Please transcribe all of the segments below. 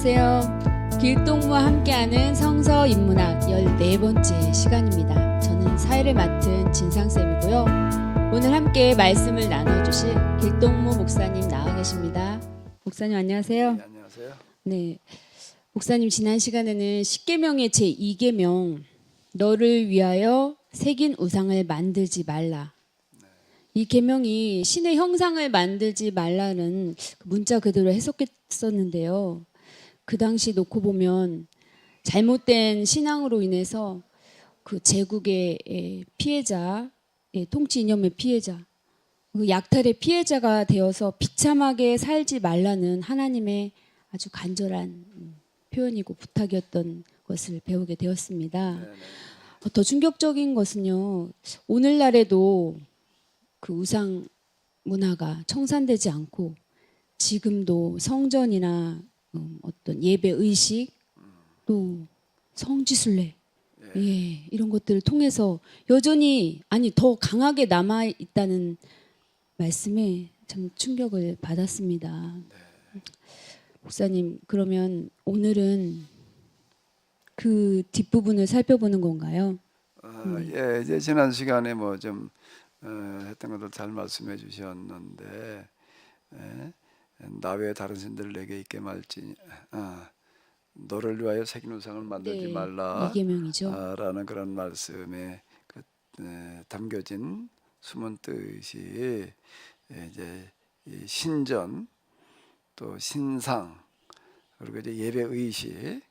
안녕하세요. 길동무와 함께하는 성서 인문학 14번째 시간입니다. 저는 사회를 맡은 진상쌤이고요. 오늘 함께 말씀을 나눠주실 길동무 목사님 나와 계십니다. 목사님 안녕하세요. 네, 안녕하세요. 네, 목사님 지난 시간에는 십계명의 제2계명 너를 위하여 새긴 우상을 만들지 말라. 이 계명이 신의 형상을 만들지 말라는 문자 그대로 해석했었는데요. 그 당시 놓고 보면 잘못된 신앙으로 인해서 그 제국의 피해자, 통치 이념의 피해자, 그 약탈의 피해자가 되어서 비참하게 살지 말라는 하나님의 아주 간절한 표현이고 부탁이었던 것을 배우게 되었습니다. 네네. 더 충격적인 것은요, 오늘날에도 그 우상 문화가 청산되지 않고 지금도 성전이나 어떤 예배 의식 또 성지순례 이런 것들을 통해서 여전히 아니 더 강하게 남아 있다는 말씀에 참 충격을 받았습니다. 목사님 그러면 오늘은 그 뒷부분을 살펴보는 건가요? 예, 이제 지난 시간에 뭐 좀 했던 것들 잘 말씀해 주셨는데 나 외에 다른 신들을 내게 있게 말지 너를 위하여 새긴 우상을 만들지 말라 이계명이죠. 라는 그런 말씀에 담겨진 숨은 뜻이 이제 이 신전 또 신상 그리고 이제 예배 의식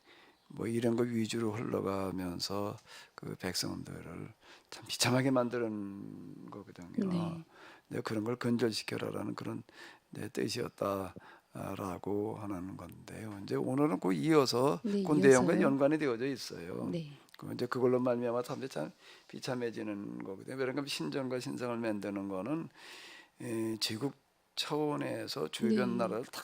뭐 이런 거 위주로 흘러가면서 그 백성들을 참 비참하게 만드는 거거든요. 네. 그런 걸 근절시켜라라는 그런 뜻이었다라고 하는 건데요. 이제 오늘은 그 이어서 그 내용과 연관이 되어져 있어요. 이제 그걸로 말미암아 사람들이 참 비참해지는 거거든요. 그러니까 신전과 신상을 만드는 거는 제국 차원에서 주변 나라를 다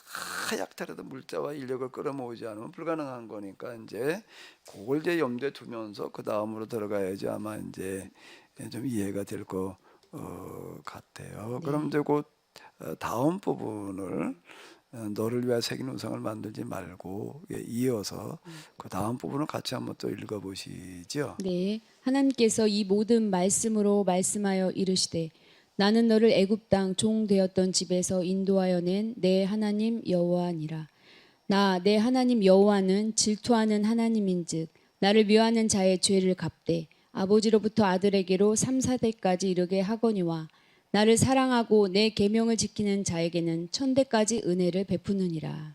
약탈해도 물자와 인력을 끌어모으지 않으면 불가능한 거니까 이제 그걸 이제 염두에 두면서 그 다음으로 들어가야지 아마 이제 좀 이해가 될 것 같아요. 그럼 이제 그 다음 부분을 너를 위하여 새긴 우상을 만들지 말고 이어서 그 다음 부분을 같이 한번 또 읽어보시죠. 네, 하나님께서 이 모든 말씀으로 말씀하여 이르시되 나는 너를 애굽 땅 종 되었던 집에서 인도하여 낸 내 하나님 여호와니라. 나 내 하나님 여호와는 질투하는 하나님인즉 나를 미워하는 자의 죄를 갚되 아버지로부터 아들에게로 3, 4대까지 이르게 하거니와 나를 사랑하고 내 계명을 지키는 자에게는 천대까지 은혜를 베푸느니라.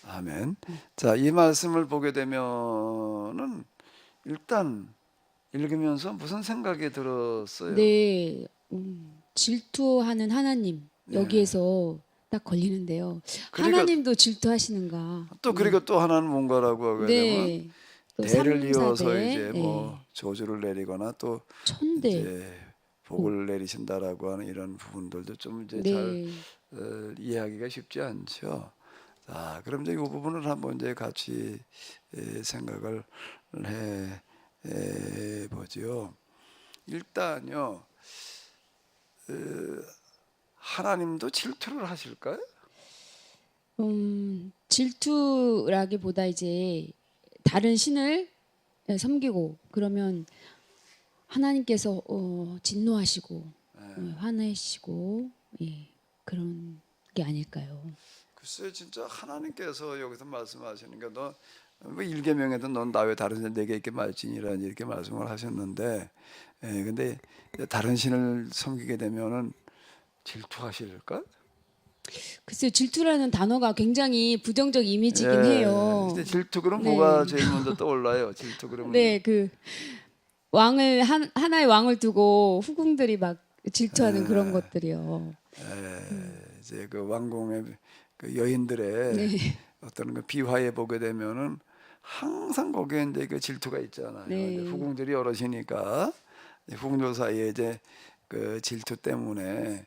아멘. 자, 이 말씀을 보게 되면은 일단 읽으면서 무슨 생각이 들었어요? 네, 질투하는 하나님 여기에서 딱 걸리는데요. 하나님도 질투하시는가? 또 그리고 또 하나는 뭔가라고 하게 되면 또 대를 3, 이어서 4대, 이제 뭐 저주를 내리거나 또 천대. 이제 복을 내리신다라고 하는 이런 부분들도 좀 이제 잘 이해하기가 쉽지 않죠. 자, 그럼 이제 이 부분을 한번 이제 같이 생각을 해 보죠. 일단요, 하나님도 질투를 하실까요? 질투라기보다 이제 다른 신을 섬기고 그러면 하나님께서 진노하시고 화내시고 그런 게 아닐까요? 글쎄 진짜 하나님께서 여기서 말씀하시는 게 너 뭐 일계명에도 넌 나 외 다른 신 내게 있게 말지니라 이렇게 말씀을 하셨는데, 근데 다른 신을 섬기게 되면은 질투하실까? 글쎄요, 질투라는 단어가 굉장히 부정적 이미지긴 해요. 근데 질투 그럼 뭐가 제일 먼저 떠올라요? 질투 그러면 그 왕을 하나의 왕을 두고 후궁들이 막 질투하는 그런 것들이요. 이제 그 왕궁의 그 여인들의 어떤 그 비화에 보게 되면은 항상 거기에 이제 그 질투가 있잖아요. 이제 후궁들이 여럿이니까 후궁들 사이에 이제 그 질투 때문에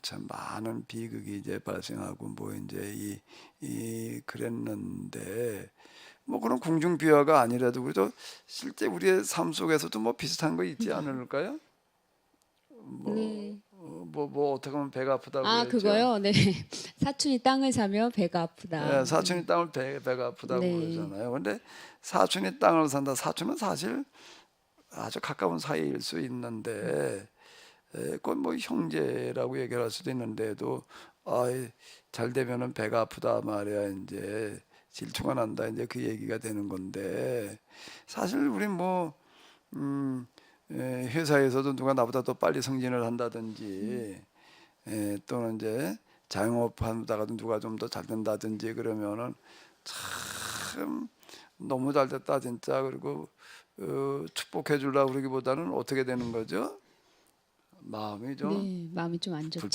참 많은 비극이 이제 발생하고 뭐 이제 이 그랬는데 뭐 그런 궁중 비화가 아니라도 그래도 실제 우리의 삶 속에서도 뭐 비슷한 거 있지 않을까요? 뭐 어떻게 하면 배가 아프다고 아, 그랬죠? 그거요? 네. 사촌이 땅을 사며 배가 아프다. 예, 사촌이 땅을 배가 아프다고 네. 그러잖아요. 근데 사촌이 땅을 산다. 사촌은 사실 아주 가까운 사이일 수 있는데 그건 뭐 형제라고 얘기할 수도 있는데도 잘 되면은 배가 아프다 말이야. 이제 질투가 난다. 이제 그 얘기가 되는 건데 사실 우리 뭐 회사에서도 누가 나보다 더 빨리 승진을 한다든지 또는 이제 자영업하다가도 누가 좀 더 잘 된다든지 그러면은 참 너무 잘 됐다 진짜. 그리고 축복해 주려고 그러기보다는 어떻게 되는 거죠? 마음이 좀 네, 마음이 좀 안 좋죠.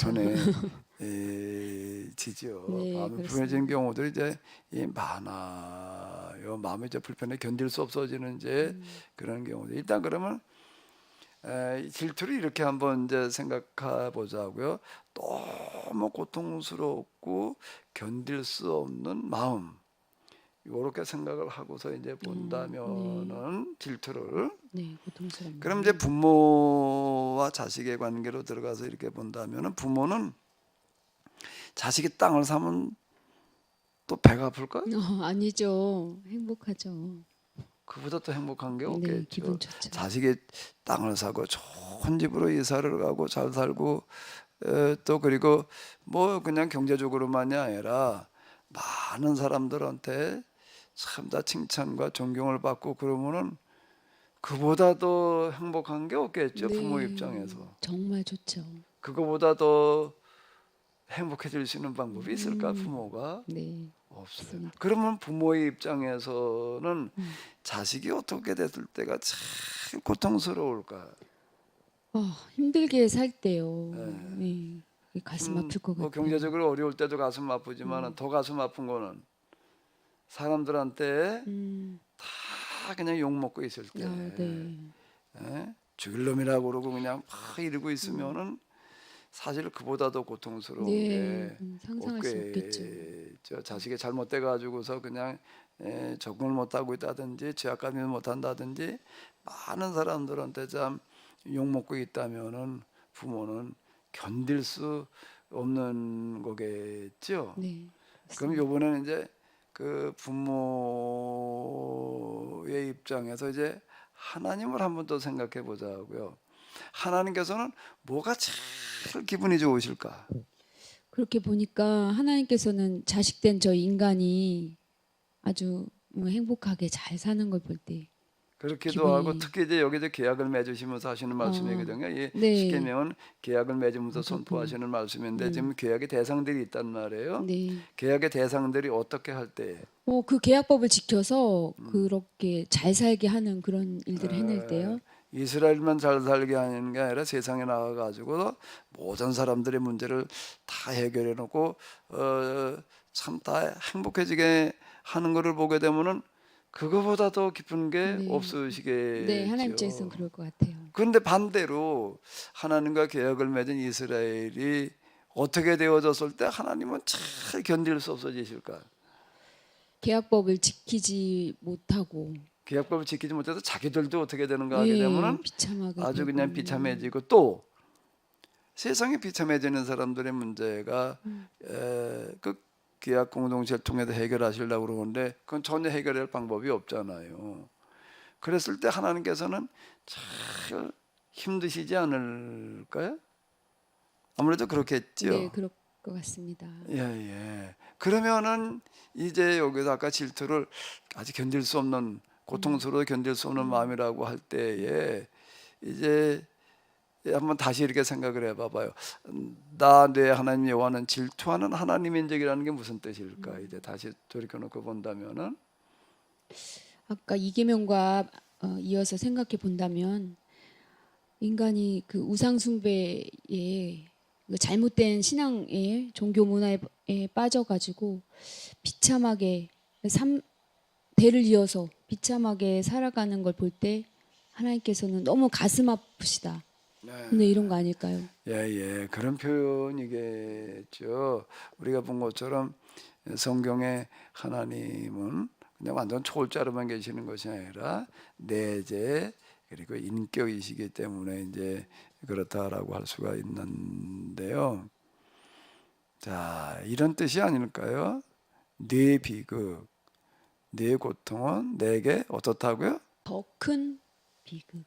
불편해지죠. 네, 마음이 불편해지는 그렇습니다. 경우들이 이제 많아요. 마음이 이제 불편해 견딜 수 없어지는 이제 그런 경우들. 일단 그러면 질투를 이렇게 한번 이제 생각해 보자고요. 너무 고통스럽고 견딜 수 없는 마음. 이렇게 생각을 하고서 이제 네. 본다면은 질투를 네, 고통스럽네요. 그럼 이제 부모와 자식의 관계로 들어가서 이렇게 본다면은 부모는 자식이 땅을 사면 또 배가 아플까? 아니죠. 행복하죠. 그보다 더 행복한 게 네, 기분 없겠죠. 좋죠. 자식이 땅을 사고 좋은 집으로 이사를 가고 잘 살고 또 그리고 뭐 그냥 경제적으로만이 아니라 많은 사람들한테 참 다 칭찬과 존경을 받고 그러면은 그보다 더 행복한 게 없겠죠. 부모 네, 입장에서. 정말 좋죠. 그거보다 더 행복해질 수 있는 방법이 있을까? 음, 부모가 네, 없어요. 맞습니다. 그러면 부모의 입장에서는 자식이 어떻게 됐을 때가 제일 고통스러울까? 힘들게 살 때요. 예. 네, 이게 가슴 아플 것 뭐 같아요. 경제적으로 어려울 때도 가슴 아프지만 더 가슴 아픈 거는 사람들한테 음, 다 그냥 욕 먹고 있을 때, 네, 죽일 놈이라고 그러고 그냥 막 이러고 있으면은 사실 그보다 더 고통스러운 네, 게 상상할 수 없겠죠. 없겠죠. 자식이 잘못돼 가지고서 그냥 적응을 못하고 있다든지 죄악감을 못한다든지 많은 사람들한테 참 욕먹고 있다면은 부모는 견딜 수 없는 거겠죠. 네, 그럼 맞습니다. 요번에는 이제 그 부모의 입장에서 이제 하나님을 한번 더 생각해 보자고요. 하나님께서는 뭐가 제일 기분이 좋으실까? 그렇게 보니까 하나님께서는 자식된 저 인간이 아주 행복하게 잘 사는 걸 볼 때 그렇기도 하고 기분이 특히 이제 여기서 계약을 맺으시면서 하시는 어, 말씀이거든요. 이 네, 십계명은 계약을 맺으면서 그렇군요. 선포하시는 말씀인데 지금 계약의 대상들이 있단 말이에요. 네. 계약의 대상들이 어떻게 할 때, 그 계약법을 지켜서 그렇게 잘 살게 하는 그런 일들을 해낼 때요. 이스라엘만 잘 살게 하는 게 아니라 세상에 나와 가지고 모든 사람들의 문제를 다 해결해 놓고 참 다 행복해지게 하는 것을 보게 되면은 그거보다 더 기쁜 게 네, 네, 하나님 입장에서는 없으시겠죠. 그럴 것 같아요. 그런데 반대로 하나님과 계약을 맺은 이스라엘이 어떻게 되어졌을 때 하나님은 잘 견딜 수 없어지실까? 계약법을 지키지 못하고, 계약법을 지키지 못해서 자기들도 어떻게 되는가 하게 예, 되면은 비참하게 아주 되고, 그냥 비참해지고 또 세상에 비참해지는 사람들의 문제가 그 계약 공동체를 통해서 해결하시려고 그러는데 그건 전혀 해결할 방법이 없잖아요. 그랬을 때 하나님께서는 잘 힘드시지 않을까요? 아무래도 네, 그렇겠죠. 그럴 것 같습니다. 예, 예. 그러면은 이제 여기서 아까 질투를 아직 견딜 수 없는 고통스러워 견딜 수 없는 마음이라고 할 때에 이제 한번 다시 이렇게 생각을 해봐봐요. 나 내 하나님 여호와는 질투하는 하나님인적이라는 게 무슨 뜻일까? 이제 다시 돌이켜놓고 본다면은 아까 이계명과 이어서 생각해 본다면 인간이 그 우상 숭배에 그 잘못된 신앙에 종교 문화에 빠져가지고 비참하게 대를 이어서 비참하게 살아가는 걸 볼 때 하나님께서는 너무 가슴 아프시다. 네. 근데 이런 거 아닐까요? 예, 예. 그런 표현이겠죠. 우리가 본 것처럼 성경의 하나님은 그냥 완전 초월자로만 계시는 것이 아니라 내재 그리고 인격이시기 때문에 이제 그렇다라고 할 수가 있는데요. 자, 이런 뜻이 아닐까요? 네 비극, 네 고통은 내게 어떻다고요? 더 큰 비극,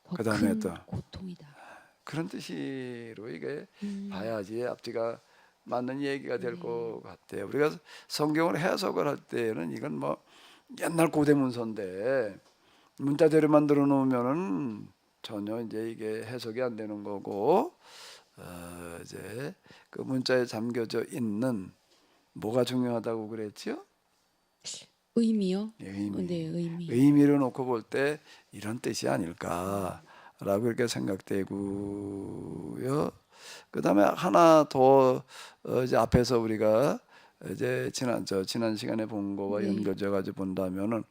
더 그다음에 큰 또 고통이다. 그런 뜻으로 이게 봐야지 앞뒤가 맞는 얘기가 될 것 같아요. 우리가 성경을 해석을 할 때는 이건 뭐 옛날 고대 문서인데 문자대로 만들어 놓으면은 전혀 이제 이게 해석이 안 되는 거고, 이제 그 문자에 잠겨져 있는 뭐가 중요하다고 그랬지요? 의미요? 의미. 네, 의미. 의미를 놓고 볼 때 이런 뜻이 아닐까라고 이렇게 생각되고요. 그다음에 하나 더 이제 앞에서 우리가 이제 지난 시간에 본 거와 네. 연결져 가지고 본다면은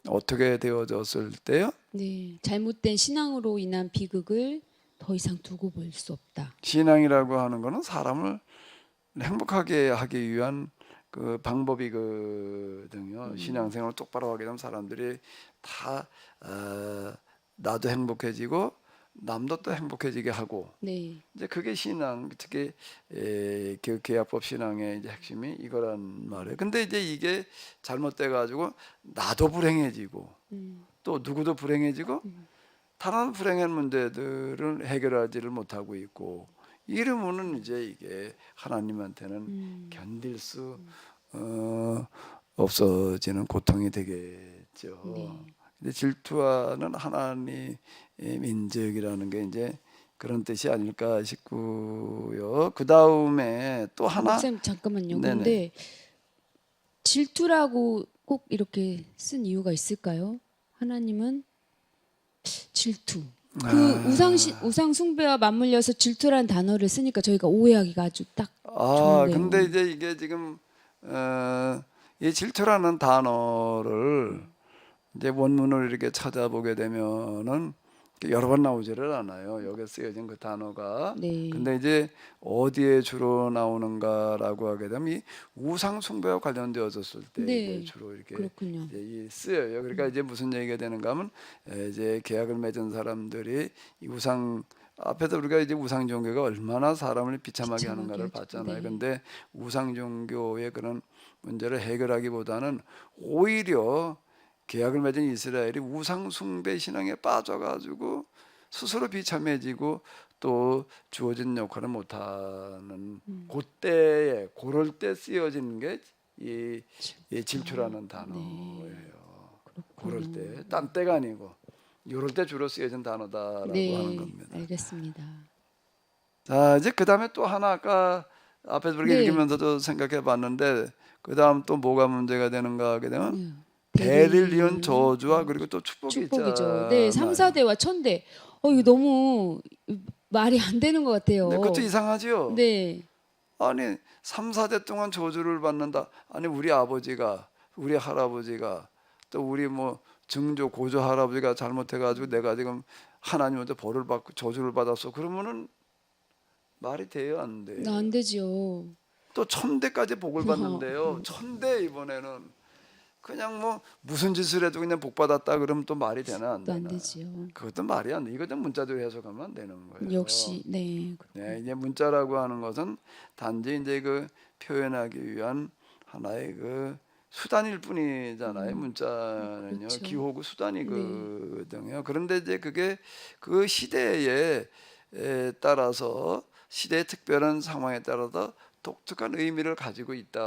어떻게 되어졌을 때요? 네, 잘못된 신앙으로 인한 비극을 더 이상 두고 볼 수 없다. 신앙이라고 하는 거는 사람을 행복하게 하기 위한 그 방법이거든요. 신앙생활을 똑바로 하게 되면 사람들이 다 나도 행복해지고 남도 또 행복해지게 하고, 네, 이제 그게 신앙, 특히 계약법 신앙의 이제 핵심이 이거란 말이에요. 근데 이제 이게 잘못돼 가지고 나도 불행해지고 또 누구도 불행해지고 다른 불행한 문제들을 해결하지를 못하고 있고, 이러면은 이제 이게 하나님한테는 견딜 수 없어지는 고통이 되겠죠. 네, 근데 질투하는 하나님의 민족이라는 게 이제 그런 뜻이 아닐까 싶고요. 그 다음에 또 하나, 목사님 잠깐만요. 네네. 근데 질투라고 꼭 이렇게 쓴 이유가 있을까요? 하나님은 질투. 그 우상 숭배와 맞물려서 질투라는 단어를 쓰니까 저희가 오해하기가 아주 딱 좋은데요. 근데 이제 이게 지금 이 질투라는 단어를 이제 원문을 이렇게 찾아보게 되면은 여러 번 나오지를 않아요. 여기 쓰여진 그 단어가. 네, 근데 이제 어디에 주로 나오는가라고 하게 되면 이 우상 숭배와 관련되어졌을 때 이게 네, 주로 이렇게 그렇군요. 이제 쓰여요. 그러니까 이제 무슨 얘기가 되는가 하면 이제 계약을 맺은 사람들이 이 우상 앞에서 우리가 이제 우상 종교가 얼마나 사람을 비참하게 하는가를 하죠. 봤잖아요. 네. 근데 우상 종교의 그런 문제를 해결하기보다는 오히려 계약을 맺은 이스라엘이 우상 숭배 신앙에 빠져가지고 스스로 비참해지고 또 주어진 역할을 못하는 그때에 그럴 때 쓰여진 게 이 질투라는 단어예요. 그럴 때, 딴 때가 아니고 이럴 때 주로 쓰여진 단어다라고 하는 겁니다. 알겠습니다. 자, 이제 그 다음에 또 하나 아까 앞에서 그렇게 네. 읽으면서도 생각해 봤는데, 그 다음 또 뭐가 문제가 되는가 하게 되면 네. 대를 이은 저주와 그리고 또 축복이 축복이죠. 네, 있잖아요. 3,4대와 1,000대. 이거 너무 말이 안 되는 것 같아요. 네, 그것도 이상하죠. 네, 아니 3, 4대 동안 저주를 받는다. 아니 우리 아버지가, 우리 할아버지가, 또 우리 뭐 증조 고조 할아버지가 잘못해가지고 내가 지금 하나님한테 벌을 받고 저주를 받았어. 그러면은 말이 돼요, 안 돼요? 안 되지요. 또 1,000대까지 복을 받는데요. 1,000대 이번에는 그냥 뭐 무슨 짓을 해도 그냥 복 받았다 그러면 또 말이 되나 안 또 안 되나? 되지요. 그것도 말이 안 돼. 이것도 문자대로 해석하면 안 되는 거예요. 역시, 네. 네, 이제 문자라고 하는 것은 단지 이제 그 표현하기 위한 하나의 그 수단일 뿐이잖아요. 문자는요, 그렇죠. 기호구 수단이거든요. 그런데 이제 그게 그 시대에 따라서 시대의 특별한 상황에 따라서 독특한 의미를 가지고 있다고요.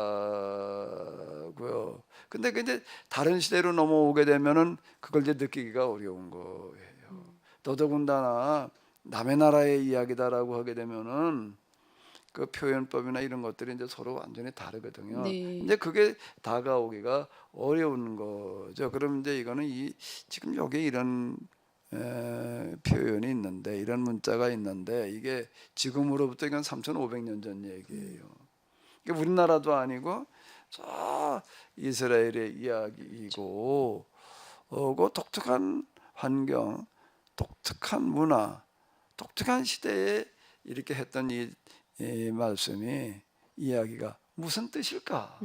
근데 그 이제 다른 시대로 넘어오게 되면은 그걸 이제 느끼기가 어려운 거예요. 더더군다나 남의 나라의 이야기다라고 하게 되면은 그 표현법이나 이런 것들이 이제 서로 완전히 다르거든요. 네. 이제 그게 다가오기가 어려운 거죠. 그럼 이제 이거는 지금 여기 이런 표현이 있는데, 이런 문자가 있는데, 이게 지금으로부터 이건 3,500년 전 얘기예요. 그러니까 우리나라도 아니고 저 이스라엘의 이야기이고, 그 독특한 환경, 독특한 문화, 독특한 시대에 이렇게 했던 이 말씀이, 이야기가 무슨 뜻일까?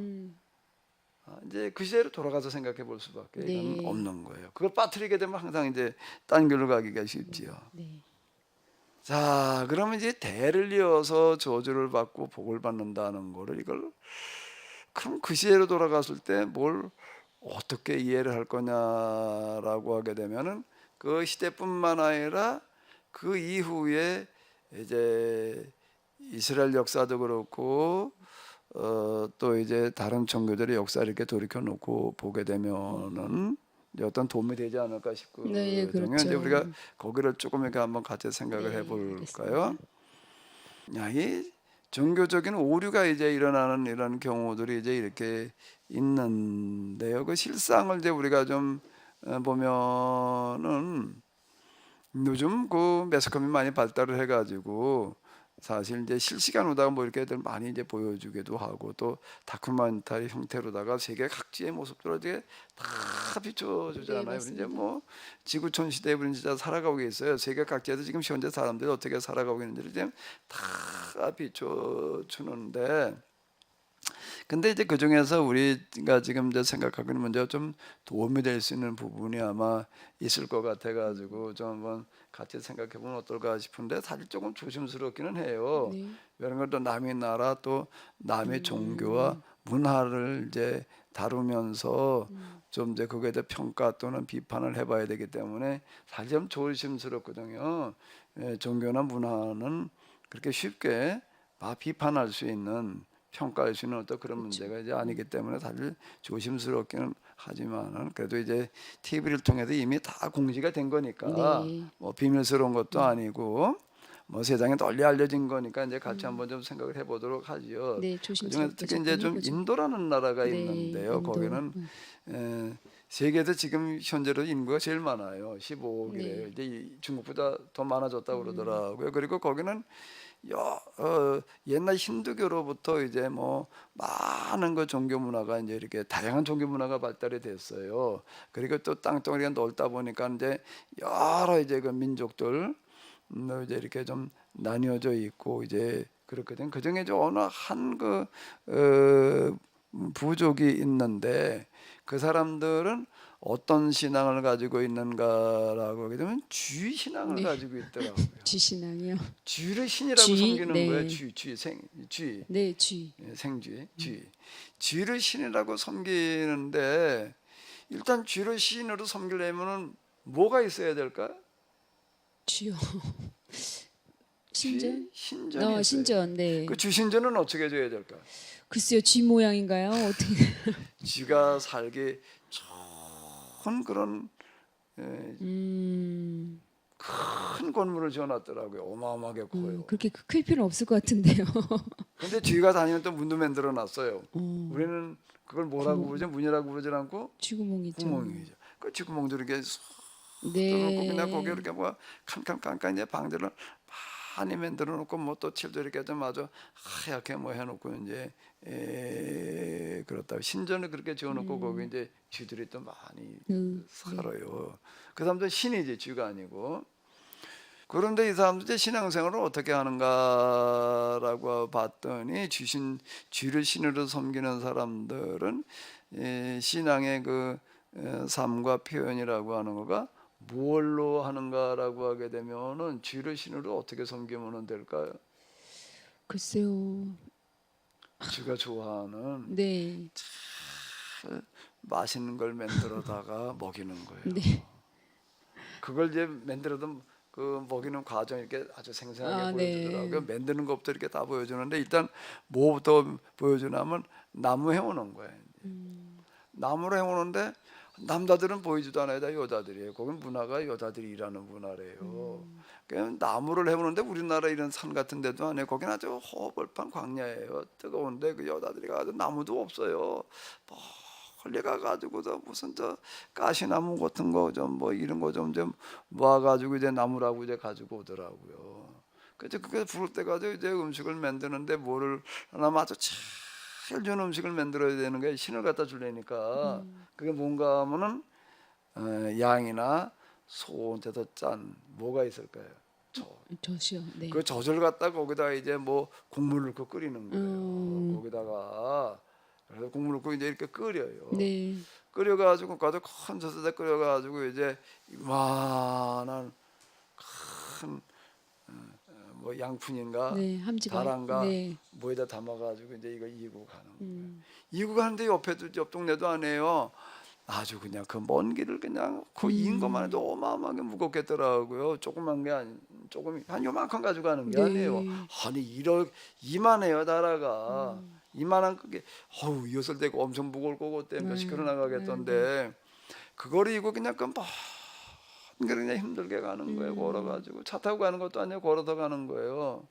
이제 그 시대로 돌아가서 생각해 볼 수밖에 네. 이건 없는 거예요. 그걸 빠뜨리게 되면 항상 이제 딴 길로 가기가 쉽지요. 네. 자, 그러면 이제 대를 이어서 저주를 받고 복을 받는다는 거를 이걸 그럼 그 시대로 돌아갔을 때 뭘 어떻게 이해를 할 거냐라고 하게 되면은 그 시대뿐만 아니라 그 이후에 이제 이스라엘 역사도 그렇고 또 이제 다른 종교들의 역사를 이렇게 돌이켜 놓고 보게 되면은 이제 어떤 도움이 되지 않을까 싶거든요. 네, 그렇죠. 이제 우리가 거기를 조금 이렇게 한번 같이 생각을 네, 해볼까요? 야, 이 종교적인 오류가 이제 일어나는 이런 경우들이 이제 이렇게 있는데요. 그 실상을 이제 우리가 좀 보면은 요즘 그 매스컴이 많이 발달을 해가지고 사실 이제 실시간으로다가 뭐 이렇게들 많이 이제 보여주기도 하고 또 다큐멘터리 형태로다가 세계 각지의 모습들을 이제 다 비춰주잖아요. 네, 우리 이제 맞습니다. 뭐 지구촌 시대에 우리는 진짜 살아가고 있어요. 세계 각지에도 지금 현재 사람들이 어떻게 살아가고 있는지를 지금 다 비춰주는데 근데 이제 그 중에서 우리가 지금 이제 생각하고 있는 문제가 좀 도움이 될 수 있는 부분이 아마 있을 것 같아가지고 좀 한번 같이 생각해 보면 어떨까 싶은데 사실 조금 조심스럽기는 해요. 네. 이런 것도 남의 나라 또 남의 종교와 문화를 이제 다루면서 좀 이제 거기에 대해 평가 또는 비판을 해봐야 되기 때문에 사실 좀 조심스럽거든요. 종교나 문화는 그렇게 쉽게 비판할 수 있는 평가할 수 있는 어떤 그런 그렇죠. 문제가 이제 아니기 때문에 사실 조심스럽기는 하지만은 그래도 이제 TV를 통해서 이미 다 공지가 된 거니까 네. 뭐 비밀스러운 것도 아니고 뭐 세상에 널리 알려진 거니까 이제 같이 한번 좀 생각을 해보도록 하지요. 네, 그중에 조심스럽게 특히 이제 좀 접근해보죠. 인도라는 나라가 네, 있는데요. 인도. 거기는 에, 세계에서 지금 현재로 인구가 제일 많아요. 15억이래요. 네. 이제 중국보다 더 많아졌다고 그러더라고요. 그리고 거기는 옛날 힌두교로부터 이제 뭐 많은 그 종교 문화가 이제 이렇게 다양한 종교 문화가 발달이 됐어요. 그리고 또 땅덩어리가 넓다 보니까 이제 여러 이제 그 민족들 이제 이렇게 좀 나뉘어져 있고 이제 그렇거든. 그 중에 어느 한 그 부족이 있는데 그 사람들은 어떤 신앙을 가지고 있는가라고 하게 되면 쥐 신앙을 네. 가지고 있더라고요. 쥐신앙이요. 쥐를 신이라고 쥐, 섬기는 거예요. 네. 쥐, 네, 쥐. 생쥐, 쥐를 신이라고 섬기는데 일단 쥐를 신으로 섬기려면은 뭐가 있어야 될까? 쥐요. 쥐 신전? 신전이 있어요. 신전. 네. 그 쥐신전은 어떻게 해줘야 될까? 글쎄요, 쥐 모양인가요? 어떻게? 쥐가 살기 좋은 그런 음, 큰 건물을 지어놨더라고요. 어마어마하게 커요. 그렇게 클 필요는 없을 것 같은데요. 근데 쥐가 다니는 또 문도 만들어 놨어요. 어, 우리는 그걸 뭐라고 구멍, 부르죠? 문이라고 부르지 않고 쥐구멍이죠. 구멍이죠. 그 쥐구멍도 이렇게 뚫어놓고 그냥 거기 네. 이렇게 뭐 칸칸칸칸 이제 방들을 많이 만들어 놓고 뭐 또 칠도 이렇게 좀 아주 하얗게 뭐 해놓고 이제 그렇다고 신전을 그렇게 지어놓고 거기 이제 쥐들이 또 많이 네. 살아요. 그 사람들 신이지 쥐가 아니고. 그런데 이 사람들 이제 신앙생활을 어떻게 하는가라고 봤더니 쥐를 신으로 섬기는 사람들은 신앙의 그 삶과 표현이라고 하는 거가 무엇로 하는가라고 하게 되면은 쥐를 신으로 어떻게 섬기면 될까요? 글쎄요. 쥐가 좋아하는 네. 맛있는 걸 만들어다가 먹이는 거예요. 네. 그걸 이제 만들어도 그 먹이는 과정 이렇게 아주 생생하게 아, 보여주더라고요. 네. 만드는 것부터 이렇게 다 보여주는데 일단 뭐부터 보여주냐면 나무 해오는 거예요. 나무로 해오는데 남자들은 보이지도 않아요. 다 여자들이에요. 거긴 문화가 여자들이 일하는 문화래요. 그냥 나무를 해오는데 우리나라 이런 산 같은 데도 아니에요. 거긴 아주 허벌판 광야예요. 뜨거운데 그 여자들이 가서 나무도 없어요. 멀리 가가지고서 무슨 저 가시나무 같은 거 좀 뭐 이런 거 좀 모아가지고 이제 나무라고 이제 가지고 오더라고요. 그래서 그게 부를 때 가지고 이제 음식을 만드는데 뭐를 하나 아주 제일 좋은 음식을 만들어야 되는 게 신을 갖다 주려니까 그게 뭔가 하면은 양이나 소한테서 짠 뭐가 있을까요? 저시요. 네. 그 젖을 갖다 거기다 이제 뭐 국물을 넣고 끓이는 거예요. 거기다가 그래서 국물 넣고 이제 이렇게 끓여요. 네. 끓여가지고 가도 큰 젖에다 끓여가지고 이제 이만한 큰 뭐 양푼인가 네. 함지가. 다란가 네. 뭐에다 담아가지고 이제 이거 이고 가는 거예요. 이고 가는데 옆에도 옆 동네도 아니에요. 아주 그냥 그 먼 길을 그냥 그 이은 것만 해도 어마어마하게 무겁겠더라고요. 조그만 게 아니 조금 한 요만큼 가져가는 게 아니에요. 네. 아니 이만해요 나라가. 이만한 그게 어우 이것을 대고 엄청 무거울 거고 때 몇십 킬로 네. 나가겠던데 그거를 이고 그냥 그냥 힘들게 가는 거예요. 걸어가지고 차 타고 가는 것도 아니고 걸어서 가는 거예요.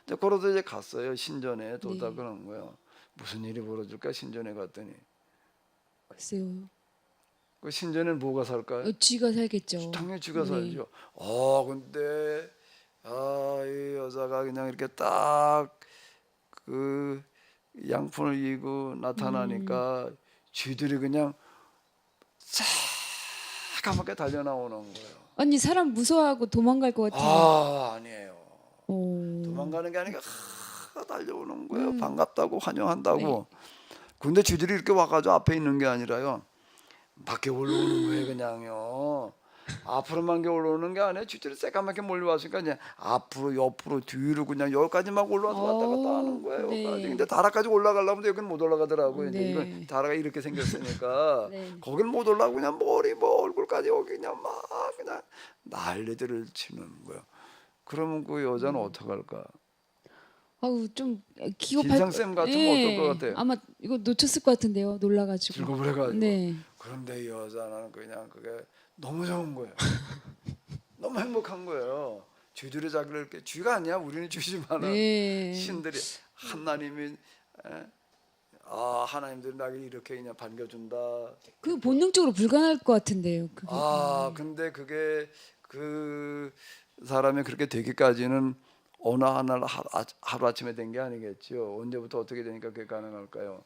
이제 걸어서 이제 갔어요. 신전에 도착을 한 거예요. 무슨 일이 벌어질까 신전에 갔더니 글쎄요. 그 신전에는 뭐가 살까요? 쥐가 살겠죠. 당연히 쥐가 네. 살죠. 근데 이 여자가 그냥 이렇게 딱 그 양푼을 이고 나타나니까 쥐들이 그냥 새까맣게 달려 나오는 거예요. 아니 사람 무서워하고 도망갈 것 같아요. 아니에요. 오. 도망가는 게 아니라 달려오는 거예요. 반갑다고 환영한다고. 네. 근데 쥐들이 이렇게 와가지고 앞에 있는 게 아니라요. 밖에 올라오는 거예요, 그냥요. 앞으로만 올라오는 게 아니에요. 쥐들이 새까맣게 몰려왔으니까 그냥 앞으로, 옆으로, 뒤로 그냥 여기까지 막 올라와서 왔다 갔다 하는 거예요. 네. 근데 다라까지 올라가려면 여기는 못 올라가더라고요. 이제 네. 이건 다라가 이렇게 생겼으니까 네. 거기를 못 올라가고 그냥 머리, 뭐 얼굴까지 여기 그냥 막 그냥 난리들을 치는 거예요. 그러면 그 여자는 어떡할까? 아우 좀 기겁할. 진상쌤 같으면 어떨 것 같아요? 아마 이거 놓쳤을 것 같은데요. 놀라가지고. 즐거워해가지고. 네. 그런데 이 여자는 그냥 그게 너무 좋은 거예요. 너무 행복한 거예요. 쥐들이 자기를 이렇게 쥐가 아니야. 우리는 쥐지만은 네. 신들이 하나님이 하나님들이 나를 이렇게 그냥 반겨준다. 그 본능적으로 불가능할 것 같은데요. 그게. 근데 그게 그 사람이 그렇게 되기까지는 어느 하나 하루 아침에 된 게 아니겠죠. 언제부터 어떻게 되니까 그게 가능할까요?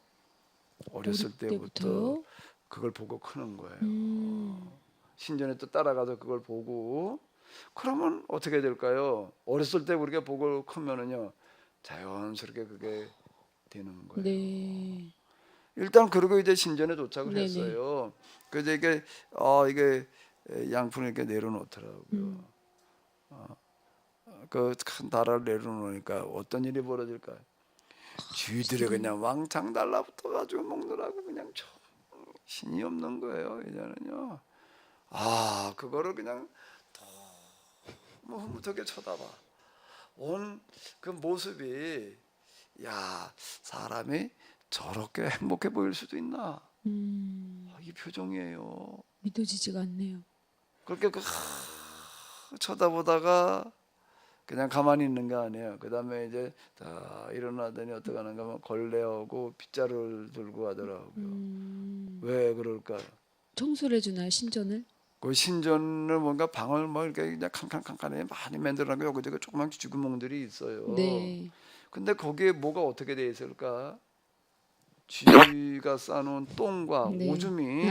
어렸을 때부터 때부터요? 그걸 보고 크는 거예요. 신전에 또 따라가서 그걸 보고 그러면 어떻게 될까요? 어렸을 때 우리가 보고 크면은요 자연스럽게 그게 되는 거예요. 네. 일단 그러고 이제 신전에 도착을 네네. 했어요. 그래서 이게 양푼을 이렇게 내려놓더라고요. 그 큰 다라를 내려놓으니까 어떤 일이 벌어질까요? 쥐들이 그냥 왕창 달라붙어 가지고 먹느라고 그냥 신이 없는 거예요. 이제는요. 그거를 그냥 너무 흐뭇하게 쳐다봐. 온 그 모습이 사람이 저렇게 행복해 보일 수도 있나? 이 표정이에요. 믿어지지가 않네요. 그렇게 쳐다보다가 그냥 가만히 있는 게 아니에요. 그 다음에 이제 다 일어나더니 어떻게 하는가 하면 걸레하고 빗자루를 들고 가더라고요. 왜 그럴까요? 청소를 해주나요 신전을? 그 신전을 뭔가 방을 뭐 이렇게 그냥 칸칸칸칸에 많이 만들어 놓고 여기저기 조그만 쥐구멍들이 있어요. 네. 근데 거기에 뭐가 어떻게 돼 있을까? 쥐가 싸놓은 똥과 네. 오줌이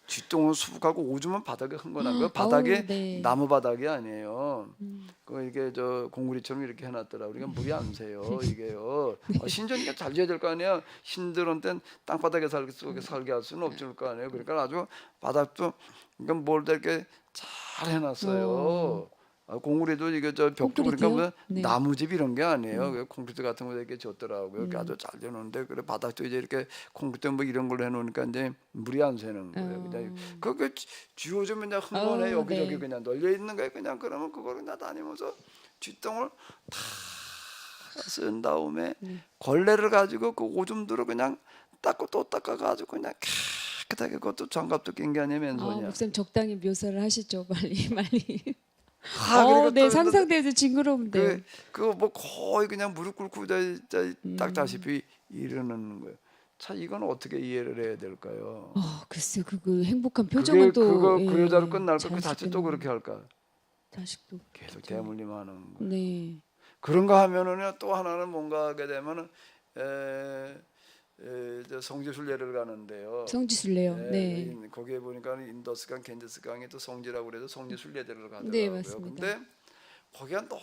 쥐똥은 수북하고 오줌은 바닥에 흥건한 거예요. 바닥에 아우, 네. 나무 바닥이 아니에요. 그 이게 공구리처럼 이렇게 해놨더라. 우리가 물이 안 새요. 이게요. 신전이니까 잘 지어야 될 거 아니에요. 신들한테는 땅바닥에 살게 할 수는 없을 거 아니에요. 그러니까 아주 바닥도 그러니까 뭘 이렇게 잘 해놨어요. 공구리도 이게 벽도 그러니까 뭐 네. 나무집 이런 게 아니에요. 콘크리트 같은 거 이렇게 줬더라고요. 아주 잘 되는데 그래 바닥도 이제 이렇게 콘크리트 뭐 이런 걸로 해놓으니까 이제 물이 안 새는 거예요. 그냥 그게 쥐오줌이 그냥 흥건해 여기저기 네. 그냥 널려 있는 거예요. 그냥 그러면 그거를 나 다니면서 쥐똥을 다 쓴 다음에 걸레를 가지고 그 오줌들을 그냥 닦고 또 닦아가지고 그냥 깨끗하게 그것도 장갑도 낀 게 아니에요. 맨손이야. 목사님 적당히 묘사를 하시죠. 빨리. 그러니까 네 또 상상돼서 징그러운데요. 뭐 거의 그냥 무릎 꿇고 닦다시피 이러는 거예요. 참 이건 어떻게 이해를 해야 될까요? 글쎄 그 행복한 표정은 또 그 여자로 끝날까? 그 자체 또 그렇게 할까? 자식도 계속 대물림하는 거예요. 네. 그런 거 하면은요 또 하나는 뭔가 하게 되면은 성지순례를 가는데요. 성지순례요. 네. 거기에 보니까 인더스강, 겐지스강이 또 성지라고 그래서 성지순례대를 가더라고요. 네, 맞습니다. 근데 거기가 너무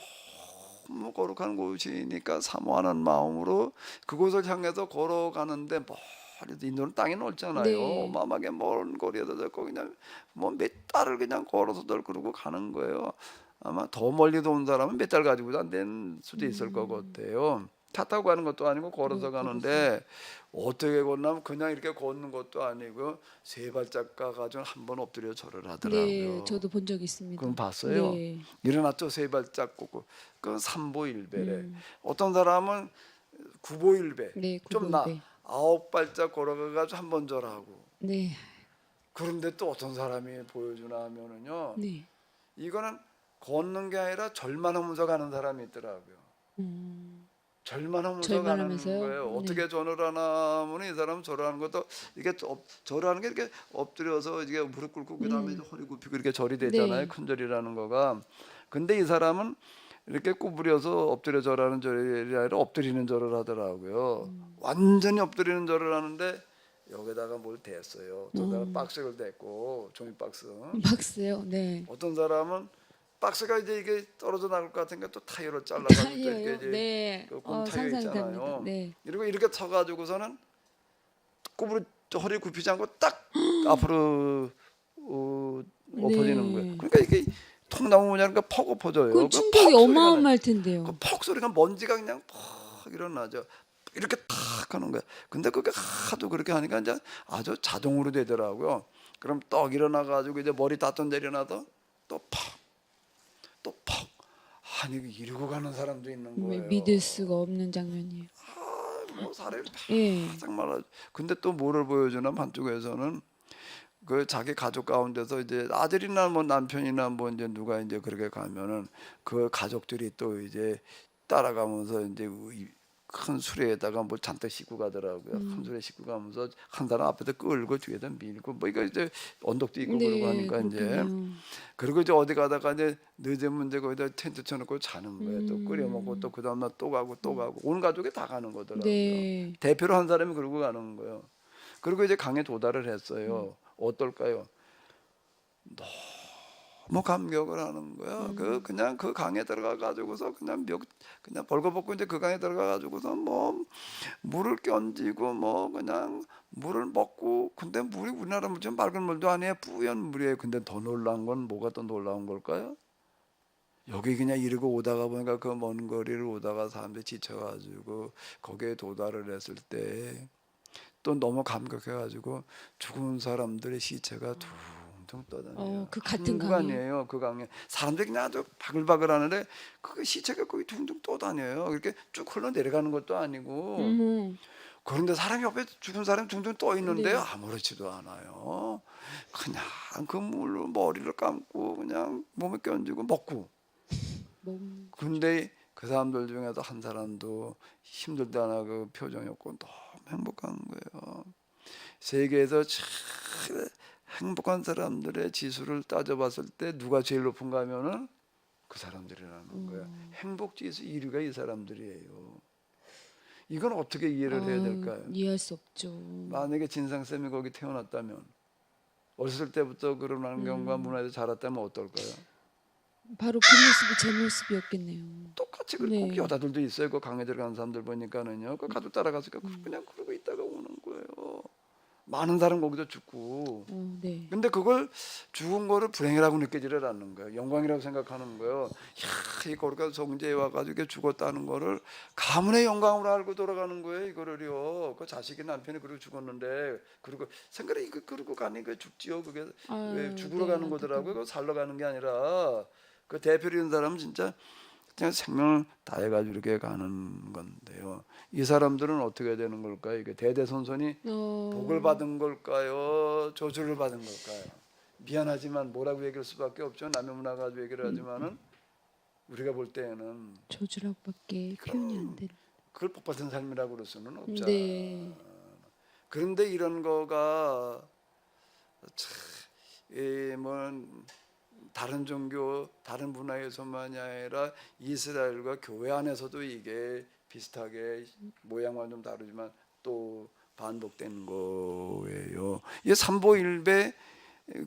너무 거룩한 곳이니까 사모하는 마음으로 그곳을 향해서 걸어가는데 멀리 인도는 땅이 넓잖아요. 네. 어마어마하게 먼 거리에서 저 그냥 뭐 몇 달을 그냥 걸어서들 그러고 가는 거예요. 아마 더 멀리도 온 사람은 몇 달 가지고도 안 된 수도 있을 것 같아요. 차 타고 가는 것도 아니고 걸어서 가는데 어떻게 걷냐면 그냥 이렇게 걷는 것도 아니고 세 발짝 가가지고 한 번 엎드려 절을 네, 하더라고요. 저도 본 적 있습니다. 그건 봤어요. 네. 일어났죠. 세 발짝 걷고 그건 삼보일배래. 어떤 사람은 구보일배. 네, 좀 나 구보일배. 아홉 발짝 걸어가가지고 한 번 절하고. 네. 그런데 또 어떤 사람이 보여주나 하면은요. 네. 이거는 걷는 게 아니라 절만 하면서 가는 사람이 있더라고요. 절만 하면서 가는 절만하면서요? 거예요. 네. 어떻게 절을 하나 하면 이 사람 절하는 것도 이게 절하는 게 이렇게 엎드려서 이게 무릎 꿇고 그다음에 이제 허리 굽히고 이렇게 절이 되잖아요. 네. 큰 절이라는 거가. 근데 이 사람은 이렇게 구부려서 엎드려 절하는 절이 아니라 엎드리는 절을 하더라고요. 완전히 엎드리는 절을 하는데 여기다가 뭘 댔어요. 또 박스를 댔고 종이 박스. 박스요. 네. 어떤 사람은 박스가 이제 이게 떨어져 나올 것 같으니까 또 타이어로 잘라가지고 또 이렇게 타이어요? 이제 네. 그 곰 타이어 상상됩니다. 있잖아요. 네. 그리고 이렇게 서가지고서는 구부러 허리 굽히지 않고 딱 앞으로 엎어지는 네. 거예요. 그러니까 이게 통나무 모양이니까 퍽 엎어져요. 그 충격이 어마어마할 텐데요. 퍽 소리가 먼지가 그냥 퍽 일어나죠. 이렇게 탁 하는 거야. 근데 그게 하도 그렇게 하니까 이제 아주 자동으로 되더라고요. 그럼 떡 일어나 가지고 이제 머리 닿던 내려놔도 또 퍽, 또 퍽. 아니 이러고 가는 사람도 있는 거예요. 믿을 수가 없는 장면이에요. 뭐 사례를 예. 정말. 근데 또 뭐를 보여주나 한쪽에서는 그 자기 가족 가운데서 이제 아들이나 뭐 남편이나 뭐 이제 누가 이제 그렇게 가면은 그 가족들이 또 이제 따라가면서 이제 큰 수레에다가 뭐 잔뜩 싣고 가더라고요. 큰 수레 싣고 가면서 한 사람 앞에서 끌고 뒤에다 밀고 뭐 이거 이제 언덕도 있고 네, 그러고 하니까 이제 그렇군요. 그리고 이제 어디 가다가 이제 늦으면 이제 거기다 텐트 쳐놓고 자는 거예요. 또 끓여 먹고 또 그 다음날 또 가고 또 가고 온 가족이 다 가는 거더라고요. 네. 대표로 한 사람이 그러고 가는 거예요. 그리고 이제 강에 도달을 했어요. 어떨까요? 너무 감격을 하는 거야. 그냥 그 강에 들어가 가지고서 그냥 벌거벗고 이제 그 강에 들어가 가지고서 뭐 물을 끼얹고 뭐 그냥 물을 먹고. 근데 물이 우리나라 물처럼 맑은 물도 아니에요. 뿌연 물이에요. 근데 더 놀라운 건 뭐가 더 놀라운 걸까요? 여기 그냥 이러고 오다가 보니까 그 먼 거리를 오다가 사람들이 지쳐가지고 거기에 도달을 했을 때 또 너무 감격해가지고 죽은 사람들의 시체가 둥둥 떠다녀요. 그 같은 한 강이요? 구간이에요. 그 강에 사람들이 그냥 아주 바글바글 하는데 그 시체가 거기 둥둥 떠다녀요. 이렇게 쭉 흘러 내려가는 것도 아니고. 그런데 사람이 옆에 죽은 사람이 둥둥 떠 있는데 네. 아무렇지도 않아요. 그냥 그 물로 머리를 감고 그냥 몸에 끼얹고 먹고. 근데 그 사람들 중에서 한 사람도 힘들다 하나 그 표정이 없고 너무 행복한 거예요. 세계에서 제일 행복한 사람들의 지수를 따져봤을 때 누가 제일 높은가 하면은 그 사람들이라는 거예요. 행복 지수 1위가 이 사람들이에요. 이건 어떻게 이해를 해야 될까요? 이해할 수 없죠. 만약에 진상쌤이 거기 태어났다면, 어렸을 때부터 그런 환경과 문화에서 자랐다면 어떨까요? 바로 그 모습이 제 모습이었겠네요. 똑같이 네. 꼭 여자들도 있어요. 그 강에 들어가는 사람들 보니까는요. 그 가족 따라가서 그냥 그러고 있다가 오는 거예요. 많은 사람 거기서 죽고. 네. 근데 그걸 죽은 거를 불행이라고 느끼지를 않는 거예요. 영광이라고 생각하는 거예요. 야, 이 거기가 성지에 와가지고 죽었다는 거를 가문의 영광으로 알고 돌아가는 거예요. 이거를요. 그 자식이 남편이 그러고 죽었는데 그리고 생각에 이거 그러고 가니 그 죽지요. 그게 왜 죽으러 네, 가는 거더라고요. 그거 살러 가는 게 아니라 그 대표로 있는 사람은 진짜 그냥 생명을 다해가지고 이렇게 가는 건데요. 이 사람들은 어떻게 되는 걸까요? 이게 대대손손이 복을 받은 걸까요? 저주를 받은 걸까요? 미안하지만 뭐라고 얘기할 수밖에 없죠. 남의 문화 가지고 얘기를 하지만은 우리가 볼 때에는 저주라고밖에 표현이 안 되는. 그걸 복 받은 삶이라고 그럴 수는 없잖아. 네. 그런데 이런 거가 뭐 다른 종교, 다른 문화에서만이 아니라 이스라엘과 교회 안에서도 이게 비슷하게 모양은 좀 다르지만 또 반복된 거예요. 이 삼보일배,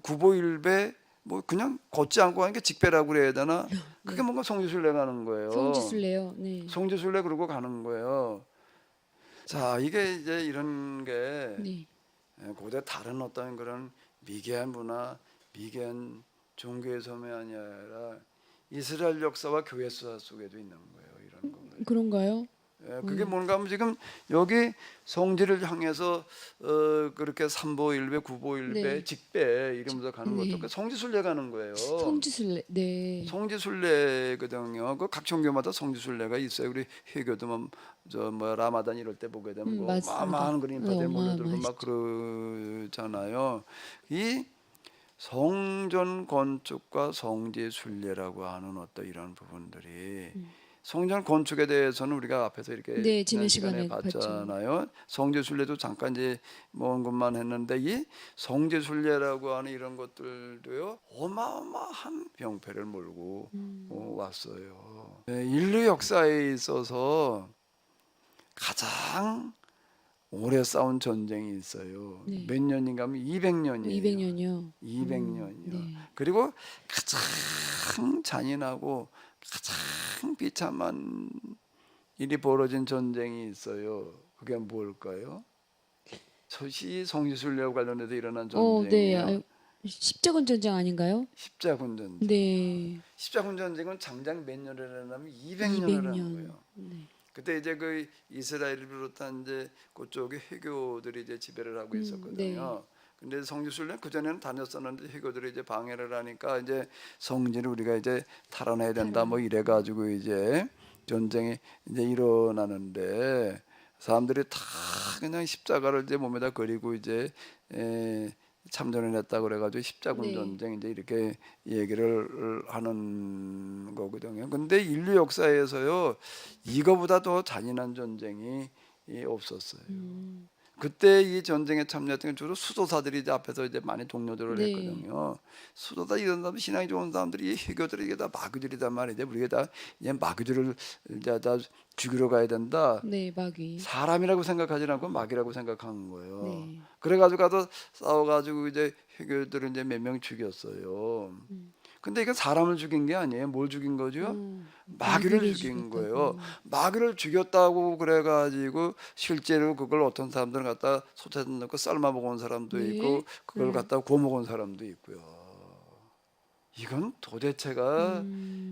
구보일배, 뭐 그냥 걷지 않고 하니까 직배라고 그래야 되나? 그게 뭔가 성지순례 가는 거예요. 성지순례요. 네. 성지순례 그러고 가는 거예요. 자, 이게 이제 이런 게 네. 고대 다른 어떤 그런 미개한 문화, 미개한 종교의 섬이 아니라 이스라엘 역사와 교회 역사 속에도 있는 거예요. 이런 거를. 그런가요? 그게 뭔가 하면 지금 여기 성지를 향해서 그렇게 삼보일배, 구보일배, 네. 직배 이러면서 가는 것도 네. 그 성지순례 가는 거예요. 성지순례. 네. 성지순례거든요. 그 각 종교마다 성지순례가 있어요. 우리 회교도 뭐 라마단 이럴 때 보게 되면 뭐 맞습니다. 어마어마한 그런 인파들이 몰려들고 막 어마어마하시죠. 그러잖아요. 이 성전 건축과 성지순례라고 하는 어떤 이런 부분들이 성전 건축에 대해서는 우리가 앞에서 이렇게 네, 지난 지난 시간에 시간에 봤죠. 봤잖아요. 성지순례도 잠깐 이제 먼 것만 했는데 이 성지순례라고 하는 이런 것들도요 어마어마한 병폐를 몰고 왔어요. 인류 역사에 있어서 가장 오래 싸운 전쟁이 있어요. 네. 몇 년인가 하면 200년이에요. 200년이요. 200년이요. 네. 그리고 가장 잔인하고 가장 비참한 일이 벌어진 전쟁이 있어요. 그게 뭘까요? 소시 성지순례와 관련해서 일어난 네. 전쟁이에요. 십자군 전쟁 아닌가요? 십자군 전쟁. 네. 십자군 전쟁은 장장 몇 년을 일어나면 200년을 한 200년. 거예요. 네. 그때 이제 그 이스라엘을 비롯한 이제 그쪽에 회교들이 이제 지배를 하고 네. 있었거든요. 근데 성지순례 그 전에는 다녔었는데 회교들이 이제 방해를 하니까 이제 성지를 우리가 이제 탈환해야 된다 뭐 이래 가지고 이제 전쟁이 이제 일어나는데 사람들이 다 그냥 십자가를 이제 몸에다 그리고 이제 참전을 했다 그래가지고 십자군 네. 전쟁 이제 이렇게 얘기를 하는 거거든요. 근데 인류 역사에서요 이거보다 더 잔인한 전쟁이 없었어요. 그때 이 전쟁에 참여했던 게 주로 수도사들이 이제 앞에서 이제 많이 동료들을 네. 했거든요. 수도사 이런 사람 신앙이 좋은 사람들이 이 회교들이 이게 다 마귀들이단 말이죠. 우리가 다 이제 마귀들을 이제 다 죽이러 가야 된다. 네, 마귀. 사람이라고 생각하지 않고 마귀라고 생각한 거예요. 네. 그래가지고 가서 싸워가지고 이제 회교들을 이제 몇 명 죽였어요. 근데 이게 사람을 죽인 게 아니에요. 뭘 죽인 거죠? 마귀를 죽인 거예요. 마귀를 죽였다고 그래가지고 실제로 그걸 어떤 사람들은 갖다 소태에 넣고 삶아 먹은 사람도 네. 있고 그걸 갖다 구워 먹은 사람도 있고요. 이건 도대체가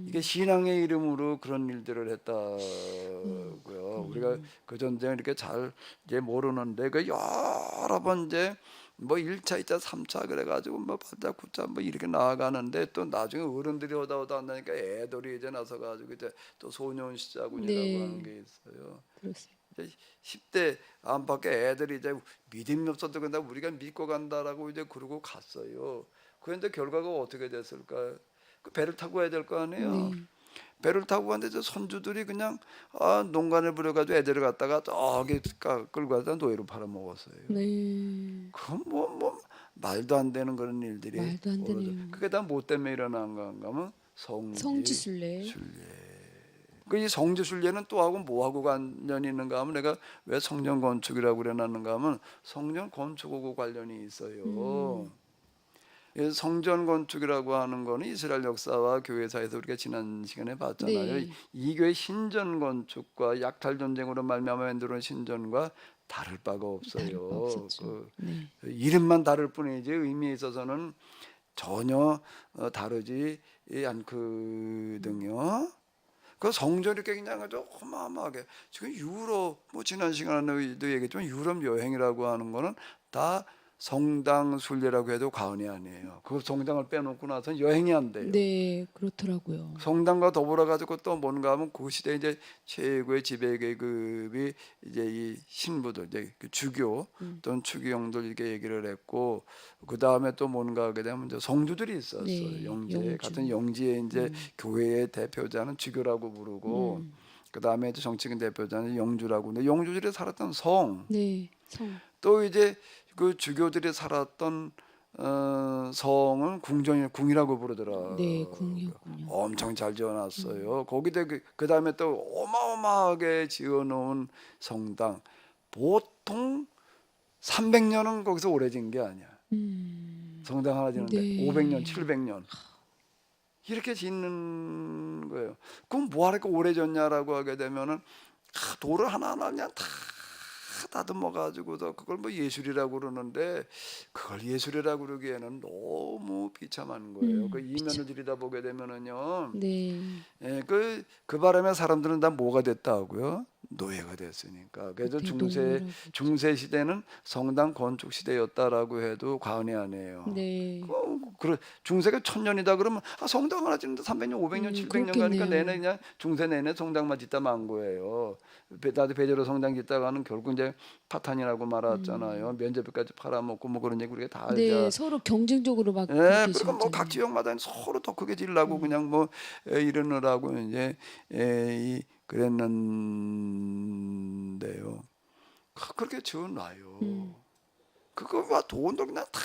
이게 신앙의 이름으로 그런 일들을 했다고요. 우리가 그 전쟁을 이렇게 잘 이제 모르는데 그 여러 번 이제 뭐 1차, 2차, 3차 그래가지고 뭐 8차, 9차 뭐 이렇게 나아가는데 또 나중에 어른들이 오다 한다니까 애들이 이제 나서가지고 이제 또 소년시자군이라고 네. 하는 게 있어요. 그렇습니다. 이제 10대 안팎의 애들이 이제 믿음이 없어도 근데 우리가 믿고 간다라고 이제 그러고 갔어요. 그런데 결과가 어떻게 됐을까? 그 배를 타고 가야 될 거 아니에요. 네. 배를 타고 갔는데 저 선주들이 그냥 농간을 부려가지고 애들을 갖다가 저기 끌고 가다 노예로 팔아먹었어요. 네. 그건 뭐 말도 안 되는 그런 일들이 말도 안 되네요. 그게 다 뭐 때문에 일어난 건가 하면 성지순례. 이 성지순례는 또 하고 뭐하고 관련이 있는가 하면 내가 왜 성전 건축이라고 그래놨는가 하면 성전 건축하고 관련이 있어요. 이 성전 건축이라고 하는 거는 이스라엘 역사와 교회사에서 우리가 지난 시간에 봤잖아요. 네. 이 교회 신전 건축과 약탈 전쟁으로 말미암아 만들어진 신전과 다를 바가 없어요. 다를 바 없었죠. 네. 이름만 다를 뿐이지 의미에 있어서는 전혀 다르지 않거든요. 그 성전이 이렇게 그냥 아주 어마어마하게 지금 유럽 뭐 지난 시간에도 얘기했지만 유럽 여행이라고 하는 거는 다 성당 순례라고 해도 과언이 아니에요. 그 성당을 빼놓고 나서는 여행이 안 돼요. 네, 그렇더라고요. 성당과 더불어 가지고 또 뭔가 하면 그 시대 이제 최고의 지배 계급이 이제 이 신부들 이제 그 주교 또는 추기경들 이렇게 얘기를 했고 그 다음에 또 뭔가 하게 되면 이제 성주들이 있었어요. 네, 영제 영주. 같은 영지의 이제 교회의 대표자는 주교라고 부르고 그 다음에 정치인 대표자는 영주라고. 근데 영주들이 살았던 성. 네, 성. 또 이제 그 주교들이 살았던 성은 궁이라고 부르더라. 네, 궁이었군요. 엄청 잘 지어놨어요. 거기다 그 다음에 또 어마어마하게 지어놓은 성당. 보통 300년은 거기서 오래 진 게 아니야. 성당 하나 짓는데 네. 500년, 700년 이렇게 짓는 거예요. 그럼 뭐하니까 오래 졌냐라고 하게 되면은 돌을 하나하나 그냥 다 다듬어 가지고서 그걸 뭐 예술이라고 그러는데 그걸 예술이라고 그러기에는 너무 비참한 거예요. 그 이면을 들여다보게 되면은요. 네. 예, 그 바람에 사람들은 다 뭐가 됐다고요? 노예가 됐으니까. 그래서 대농노라고 했죠. 중세 시대는 성당 건축 시대였다라고 해도 과언이 아니에요. 네. 중세가 1000년이다 그러면 성당 하나 짓는데 300년, 500년, 700년 가니까 그렇겠네요. 내내 그냥 중세 내내 성당만 짓다 만 거예요. 나도 베드로 성당 짓다가는 결국 이제 파탄이라고 말았잖아요. 면제비까지 팔아먹고 뭐 그런 얘기 우리가 다 네, 알자. 서로 경쟁적으로 막 예, 그렇게 그러니까 뭐 각 지었잖아요. 지역마다 서로 더 크게 지려고 그냥 뭐 이러느라고 이제 그랬는데요. 그렇게 지어놔요. 그거 막 돈도 그냥 다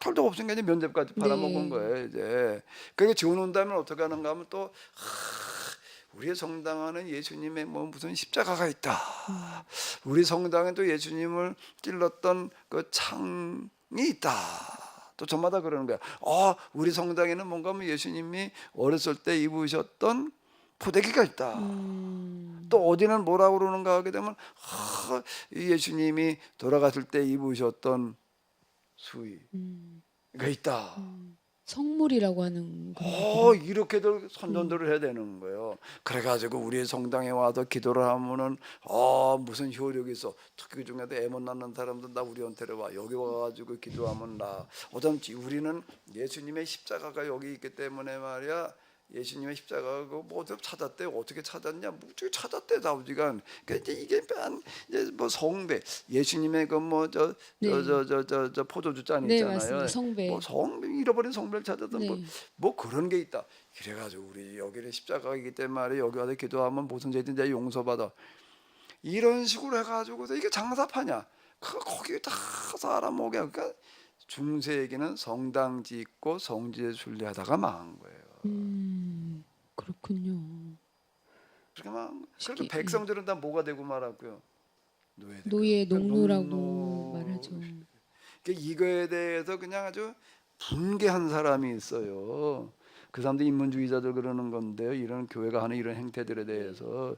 털도 없으니까 이제 면접까지 팔아먹은 네. 거예요. 이제 그게 지어놓는다면 어떻게 하는가 하면 또 우리의 성당에는 예수님의 뭐 무슨 십자가가 있다. 우리 성당에 또 예수님을 찔렀던 그 창이 있다. 또 저마다 그러는 거야. 우리 성당에는 뭔가 뭐 예수님이 어렸을 때 입으셨던 포대기가 있다. 또 어디는 뭐라고 그러는가 하게 되면 예수님이 돌아갔을 때 입으셨던 수의가 있다. 성물이라고 하는 거. 이렇게들 선전들을 해야 되는 거예요. 그래가지고 우리 성당에 와서 기도를 하면은 무슨 효력이 있어. 특히 그 중에도 애 못 낳는 사람들 나 우리한테로 와. 여기 와가지고 기도하면 나. 어쩐지 우리는 예수님의 십자가가 여기 있기 때문에 말이야. 예수님의 십자가가 뭐 어떻게 찾았대? 어떻게 찾았냐? 뭐 어떻게 찾았대? 아버지가. 그러니까 이게 이제 뭐 성배, 예수님의 그 뭐 저 포도주 잔 네, 있잖아요. 맞습니다. 성배. 뭐 잃어버린 성배를 찾았던 네. 뭐 그런 게 있다. 그래가지고 우리 여기는 십자가이기 때문에 여기 와서 기도하면 무슨 죄든 지 용서받아. 이런 식으로 해가지고서 이게 장사파냐? 거기 다 사람 오게. 그러니까 중세에게는 성당 짓고 성지에 순례하다가 망한 거예요. 그렇군요. 그렇게 망한 거예요. 쉽게, 그렇게 백성들은 다 뭐가 되고 말았고요. 노예, 농노라고 농노. 말하죠. 그러니까 이거에 대해서 그냥 아주 분개한 사람이 있어요. 그 사람들 인문주의자들 그러는 건데요. 이런 교회가 하는 이런 행태들에 대해서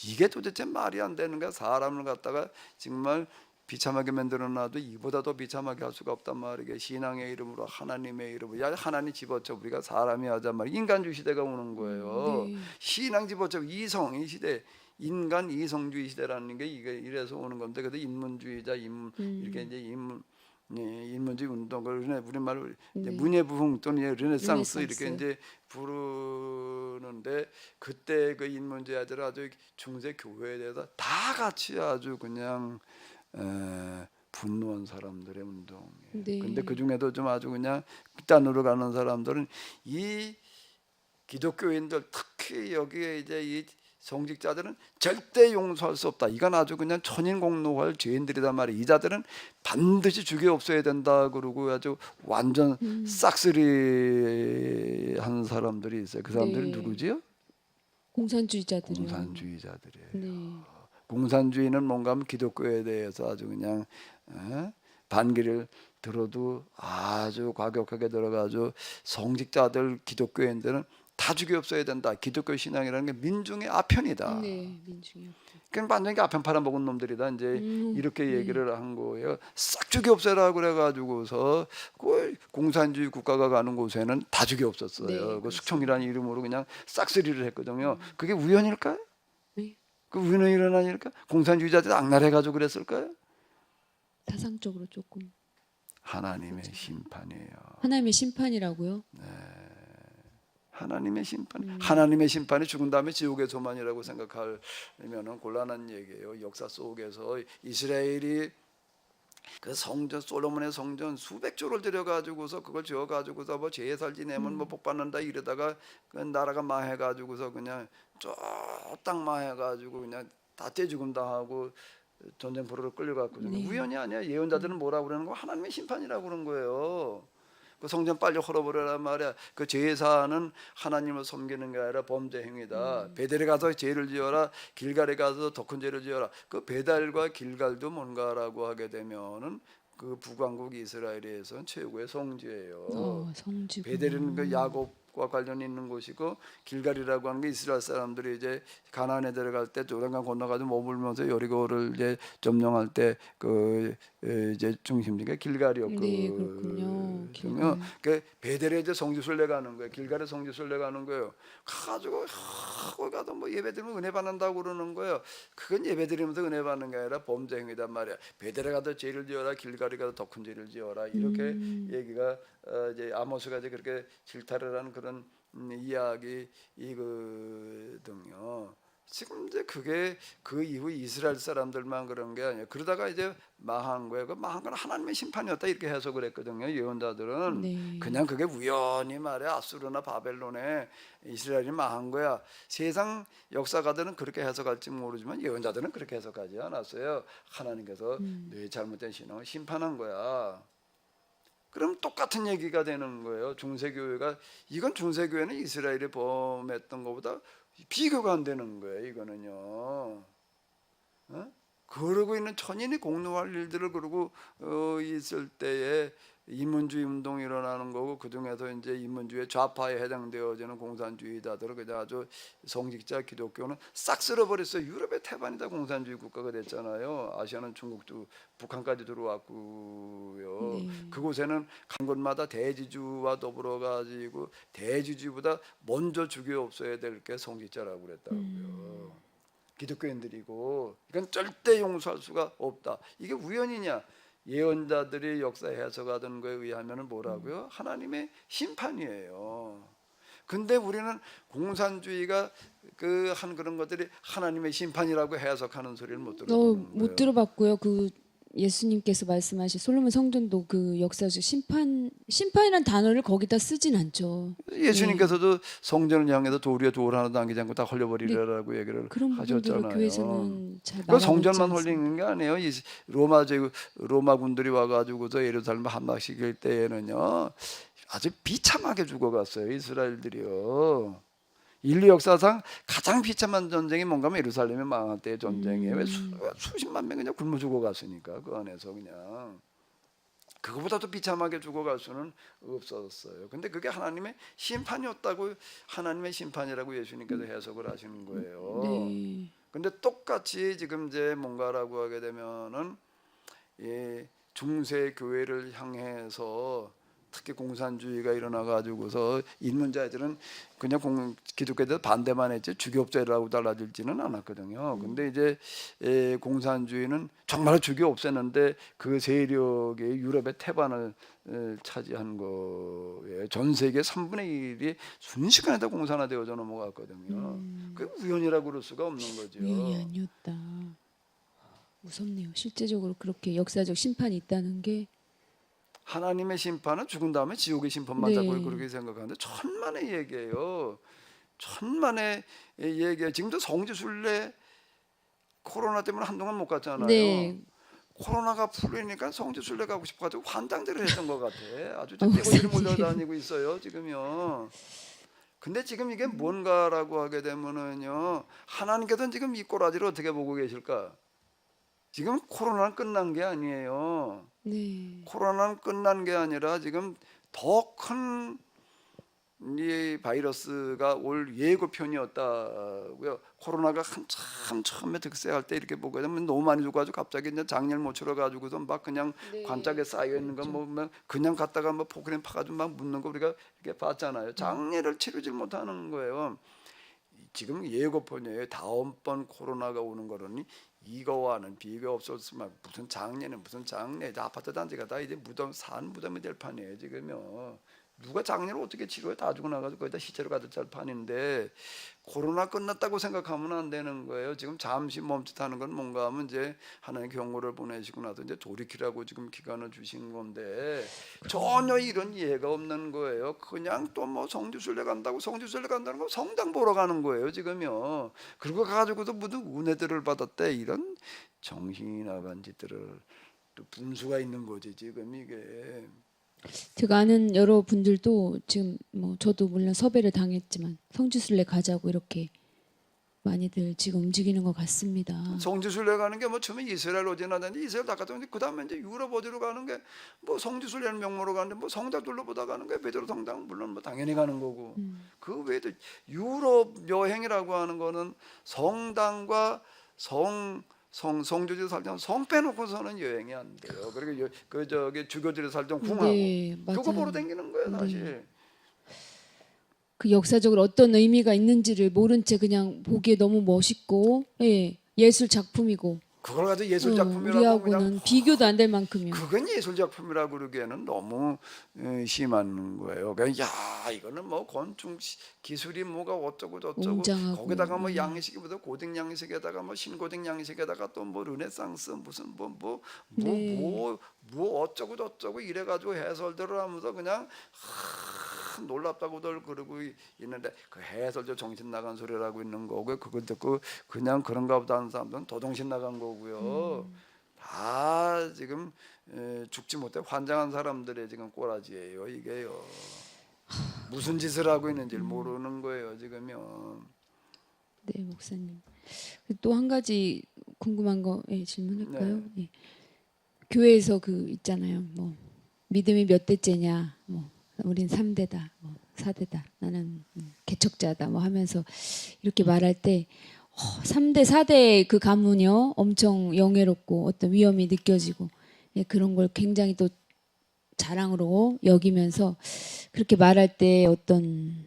이게 도대체 말이 안 되는 거야. 사람을 갖다가 정말 비참하게 만들어놔도 이보다 더 비참하게 할 수가 없단 말이에요. 신앙의 이름으로 하나님의 이름으로 하나님 집어쳐 우리가 사람이 하자 말이에요. 인간주의 시대가 오는 거예요. 네. 신앙 집어쳐 이성의 시대, 인간 이성주의 시대라는 게 이게 이래서 오는 건데 그래도 인문주의자 이렇게 이제 인문주의 운동을 우리말로 이제 문예부흥 또는 르네상스 이렇게 이제 부르는데 그때 그 인문주의자들 아주 중세 교회에 대해서 다 같이 아주 그냥 분노한 사람들의 운동이에요. 네. 근데 그 중에도 좀 아주 그냥 극단으로 가는 사람들은 이 기독교인들 특히 여기에 이제 이 성직자들은 절대 용서할 수 없다. 이건 아주 그냥 천인공노할 죄인들이단 말이에요. 이 자들은 반드시 죽여 없애야 된다 그러고 아주 완전 싹쓸이한 사람들이 있어요. 그 사람들이 네. 누구지요? 공산주의자들이요. 공산주의자들이에요. 네. 공산주의는 뭔가 하면 기독교에 대해서 아주 그냥 반기를 들어도 아주 과격하게 들어가지고 성직자들 기독교인들은 다 죽여 없어야 된다. 기독교 신앙이라는 게 민중의 아편이다. 네, 민중이 없죠. 그냥 완전히 아편 팔아먹은 놈들이다. 이제 이렇게 네. 얘기를 한 거예요. 싹 죽여 없애라 그래가지고서 그 공산주의 국가가 가는 곳에는 다 죽여 없었어요. 네, 그 숙청이라는 이름으로 그냥 싹쓸이를 했거든요. 음. 그게 우연일까요? 네. 그 우연히 일어난 일일까? 공산주의자들이 악랄해가지고 그랬을까요? 타상적으로 조금 하나님의 심판이에요. 하나님의 심판이라고요? 하나님의 심판. 하나님의 심판이 죽은 다음에 지옥의 소만이라고 생각하면 곤란한 얘기예요. 역사 속에서 이스라엘이 그 성전 솔로몬의 성전 수백 조를 들여가지고서 그걸 지어가지고서 뭐 제사를 지내면 뭐 복 받는다 이러다가 그 나라가 망해가지고서 그냥 쫙딱 망해가지고 그냥 다 떼죽음 당하고 전쟁 포로로 끌려갔고 네. 우연이 아니야. 예언자들은 뭐라고 그러는 거 하나님의 심판이라고 그러는 거예요. 그 성전 빨리 헐어버려란 말이야. 그 제사는 하나님을 섬기는 게 아니라 범죄 행위다. 베델에 가서 죄를 지어라. 길갈에 가서 더 큰 죄를 지어라. 그 베델과 길갈도 뭔가라고 하게 되면은 그 북왕국 이스라엘에서는 최고의 성지예요. 성지구나. 베델은 그 야곱과 관련이 있는 곳이고 길갈이라고 하는 게 이스라엘 사람들이 이제 가나안에 들어갈 때 요단강 건너가지고 머물면서 여리고를 이제 점령할 때 그 이제 중심지가 길갈이었거든요. 네, 그렇군요. 길갈. 그 베델에 이제 성지순례 가는 거예요. 길갈에 성지순례 가는 거예요. 가지고 거기 가서 뭐 예배드리면 은혜 받는다고 그러는 거예요. 그건 예배드리면서 은혜 받는 게 아니라 범죄 행위단 말이야. 베델에 가서 죄를 지어라, 길갈에 가서 더 큰 죄를 지어라. 이렇게 얘기가 이제 아모스가 이제 그렇게 질타를 하는 그런 이야기이거든요. 지금 이제 그게 그 이후 이스라엘 사람들만 그런 게 아니에요. 그러다가 이제 망한 거예요. 그 망한 건 하나님의 심판이었다 이렇게 해석을 했거든요. 예언자들은 네. 그냥 그게 우연히 말이야 아수르나 바벨론에 이스라엘이 망한 거야. 세상 역사가들은 그렇게 해석할지 모르지만 예언자들은 그렇게 해석하지 않았어요. 하나님께서 너의 잘못된 신앙을 심판한 거야. 그럼 똑같은 얘기가 되는 거예요. 중세교회가 이건 중세교회는 이스라엘이 범했던 것보다 비교가 안 되는 거예요. 이거는요. 그러고 있는 천인이 공로할 일들을 그러고 있을 때에 인문주의 운동이 일어나는 거고 그 중에서 이제 인문주의 좌파에 해당되어지는 공산주의자들은 그냥 아주 성직자 기독교는 싹 쓸어버렸어요. 유럽의 태반이다 공산주의 국가가 됐잖아요. 아시아는 중국도 북한까지 들어왔고요. 네. 그곳에는 간 곳마다 대지주와 더불어 가지고 대지주보다 먼저 죽여 없어야 될 게 성직자라고 그랬다고요. 기독교인들이고 이건 절대 용서할 수가 없다. 이게 우연이냐? 예언자들이 역사 해석하던 거에 의하면 뭐라고요? 하나님의 심판이에요. 근데 우리는 공산주의가 그 한 그런 것들이 하나님의 심판이라고 해석하는 소리를 못 들어보는 거예요. 못 들어봤고요. 그 예수님께서 말씀하신 솔로몬 성전도 그 역사적 심판이란 단어를 거기다 쓰진 않죠. 예수님께서도 성전을 향해서 돌 위에 돌 하나도 남기지 않고 다 헐려버리라고 얘기를 그런 부분들을 하셨잖아요. 교회에서는 잘 그 말하고 성전만 있지 않습니다. 홀리는 게 아니에요. 이 로마 군들이 와가지고서 예루살렘 함락시킬 때에는요 아주 비참하게 죽어갔어요. 이스라엘들이요. 인류 역사상 가장 비참한 전쟁이 뭔가 하면 예루살렘이 망할 때의 전쟁이에요. 왜 수십만 명 그냥 굶어 죽어갔으니까 그 안에서 그냥. 그거보다도 비참하게 죽어갈 수는 없었어요. 근데 그게 하나님의 심판이었다고 하나님의 심판이라고 예수님께서 해석을 하시는 거예요. 네. 근데 똑같이 지금 이제 뭔가라고 하게 되면은 이 중세 교회를 향해서 특히 공산주의가 일어나 가지고서 인문자들은 그냥 기독교에 반대만 했지 주교업자라고 달라지지는 않았거든요. 근데 이제 공산주의는 정말 주교 없앴는데 그 세력이 유럽의 태반을 차지한 거예요. 전 세계 3분의 1이 순식간에 다 공산화되어져 넘어갔거든요. 그 우연이라고 그럴 수가 없는 거죠. 우연이 아니었다. 무섭네요. 실제적으로 그렇게 역사적 심판이 있다는 게. 하나님의 심판은 죽은 다음에 지옥의 심판만 네. 자꾸 그렇게 생각하는데 천만의 얘기예요. 천만의 얘기예요. 지금도 성지순례 코로나 때문에 한동안 못 갔잖아요. 네. 코로나가 풀리니까 성지순례 가고 싶어가지고 환장들을 했던 것 같아. 아주 떼거지를 몰려다니고 있어요 지금요. 근데 지금 이게 뭔가라고 하게 되면은요 하나님께서는 지금 이 꼬라지를 어떻게 보고 계실까? 지금 코로나는 끝난 게 아니에요. 네. 코로나는 끝난 게 아니라 지금 더 큰 이 바이러스가 올 예고편이었다고요. 코로나가 한참 처음에 득세할 때 이렇게 보게 되면 너무 많이 죽어가지고 갑자기 이제 장례를 못 치러가지고서 막 그냥 관짝에 쌓여 있는 거 뭐 그냥 갔다가 뭐 포크레인 파가지고 막 묻는 거 우리가 이렇게 봤잖아요. 장례를 치르지 못하는 거예요. 지금 예고편이에요. 다음번 코로나가 오는 거로니 이거와는 비교 없었지만 무슨 장례는 무슨 장례 아파트 단지가 다 이제 산 무덤이 될 판이에요 지금요. 누가 장례를 어떻게 치료해? 다 죽고 나가지고 거의 다 시체로 가득 찰 판인데 코로나 끝났다고 생각하면 안 되는 거예요. 지금 잠시 멈칫하는 건 뭔가 하면 이제 하나님 경고를 보내시고 나서 이제 돌이키라고 지금 기간을 주신 건데 전혀 이런 이해가 없는 거예요. 그냥 또 뭐 성지순례 간다는 거 성당 보러 가는 거예요 지금요. 그리고 가지고도 무슨 은혜들을 받았대 이런 정신이 나간 짓들을 또 분수가 있는 거지 지금 이게. 제가 아는 여러 분들도 지금 뭐 저도 물론 섭외를 당했지만 성지순례 가자고 이렇게 많이들 지금 움직이는 것 같습니다. 성지순례 가는 게 뭐 처음에 이스라엘 어디 나는데 이스라엘 다 갔다 오는데 그 다음에 이제 유럽 어디로 가는 게 뭐 성지순례는 명목으로 가는데 뭐 성당 둘러보다 가는 게 베드로 성당 물론 뭐 당연히 가는 거고 그 외에도 유럽 여행이라고 하는 거는 성당과 성주지에 살던 성 빼놓고서는 여행이 안 돼요. 그리고 그 저기 주교들이 살던 궁하고 네, 그거 보러 맞아요. 다니는 거예요 사실. 그 역사적으로 어떤 의미가 있는지를 모른 채 그냥 보기에 너무 멋있고, 예, 예술 작품이고, 그걸 가지고 예술 작품이라고 그냥 우리하고는 비교도 안 될 만큼이요. 그건 예술 작품이라고 그러기에는 너무 심한 거예요. 그러니까 야 이거는 뭐 건축 기술이 뭐가 어쩌고 저쩌고 웅장하고, 거기다가 뭐 양식이보다 고등 양식에다가 뭐 신고등 양식에다가 또 뭐 르네상스 무슨 네. 뭐 어쩌고 저쩌고 이래가지고 해설들을 하면서 그냥 놀랍다고들 그러고 있는데 그 해설도 정신 나간 소리라고 있는 거고요. 그거 듣고 그냥 그런가 보다 하는 사람들은 더 정신 나간 거고요. 다 지금 죽지 못해 환장한 사람들의 지금 꼬라지예요 이게요. 무슨 짓을 하고 있는지 모르는 거예요 지금요. 네, 목사님. 또 한 가지 궁금한 거 질문할까요? 네. 예. 교회에서 그 있잖아요. 뭐 믿음이 몇 대째냐? 뭐 우린 3대다. 뭐 4대다. 나는 개척자다. 뭐 하면서 이렇게 말할 때 3대, 4대 그 가문이요. 엄청 영예롭고 어떤 위험이 느껴지고 예, 그런 걸 굉장히 또 자랑으로 여기면서 그렇게 말할 때 어떤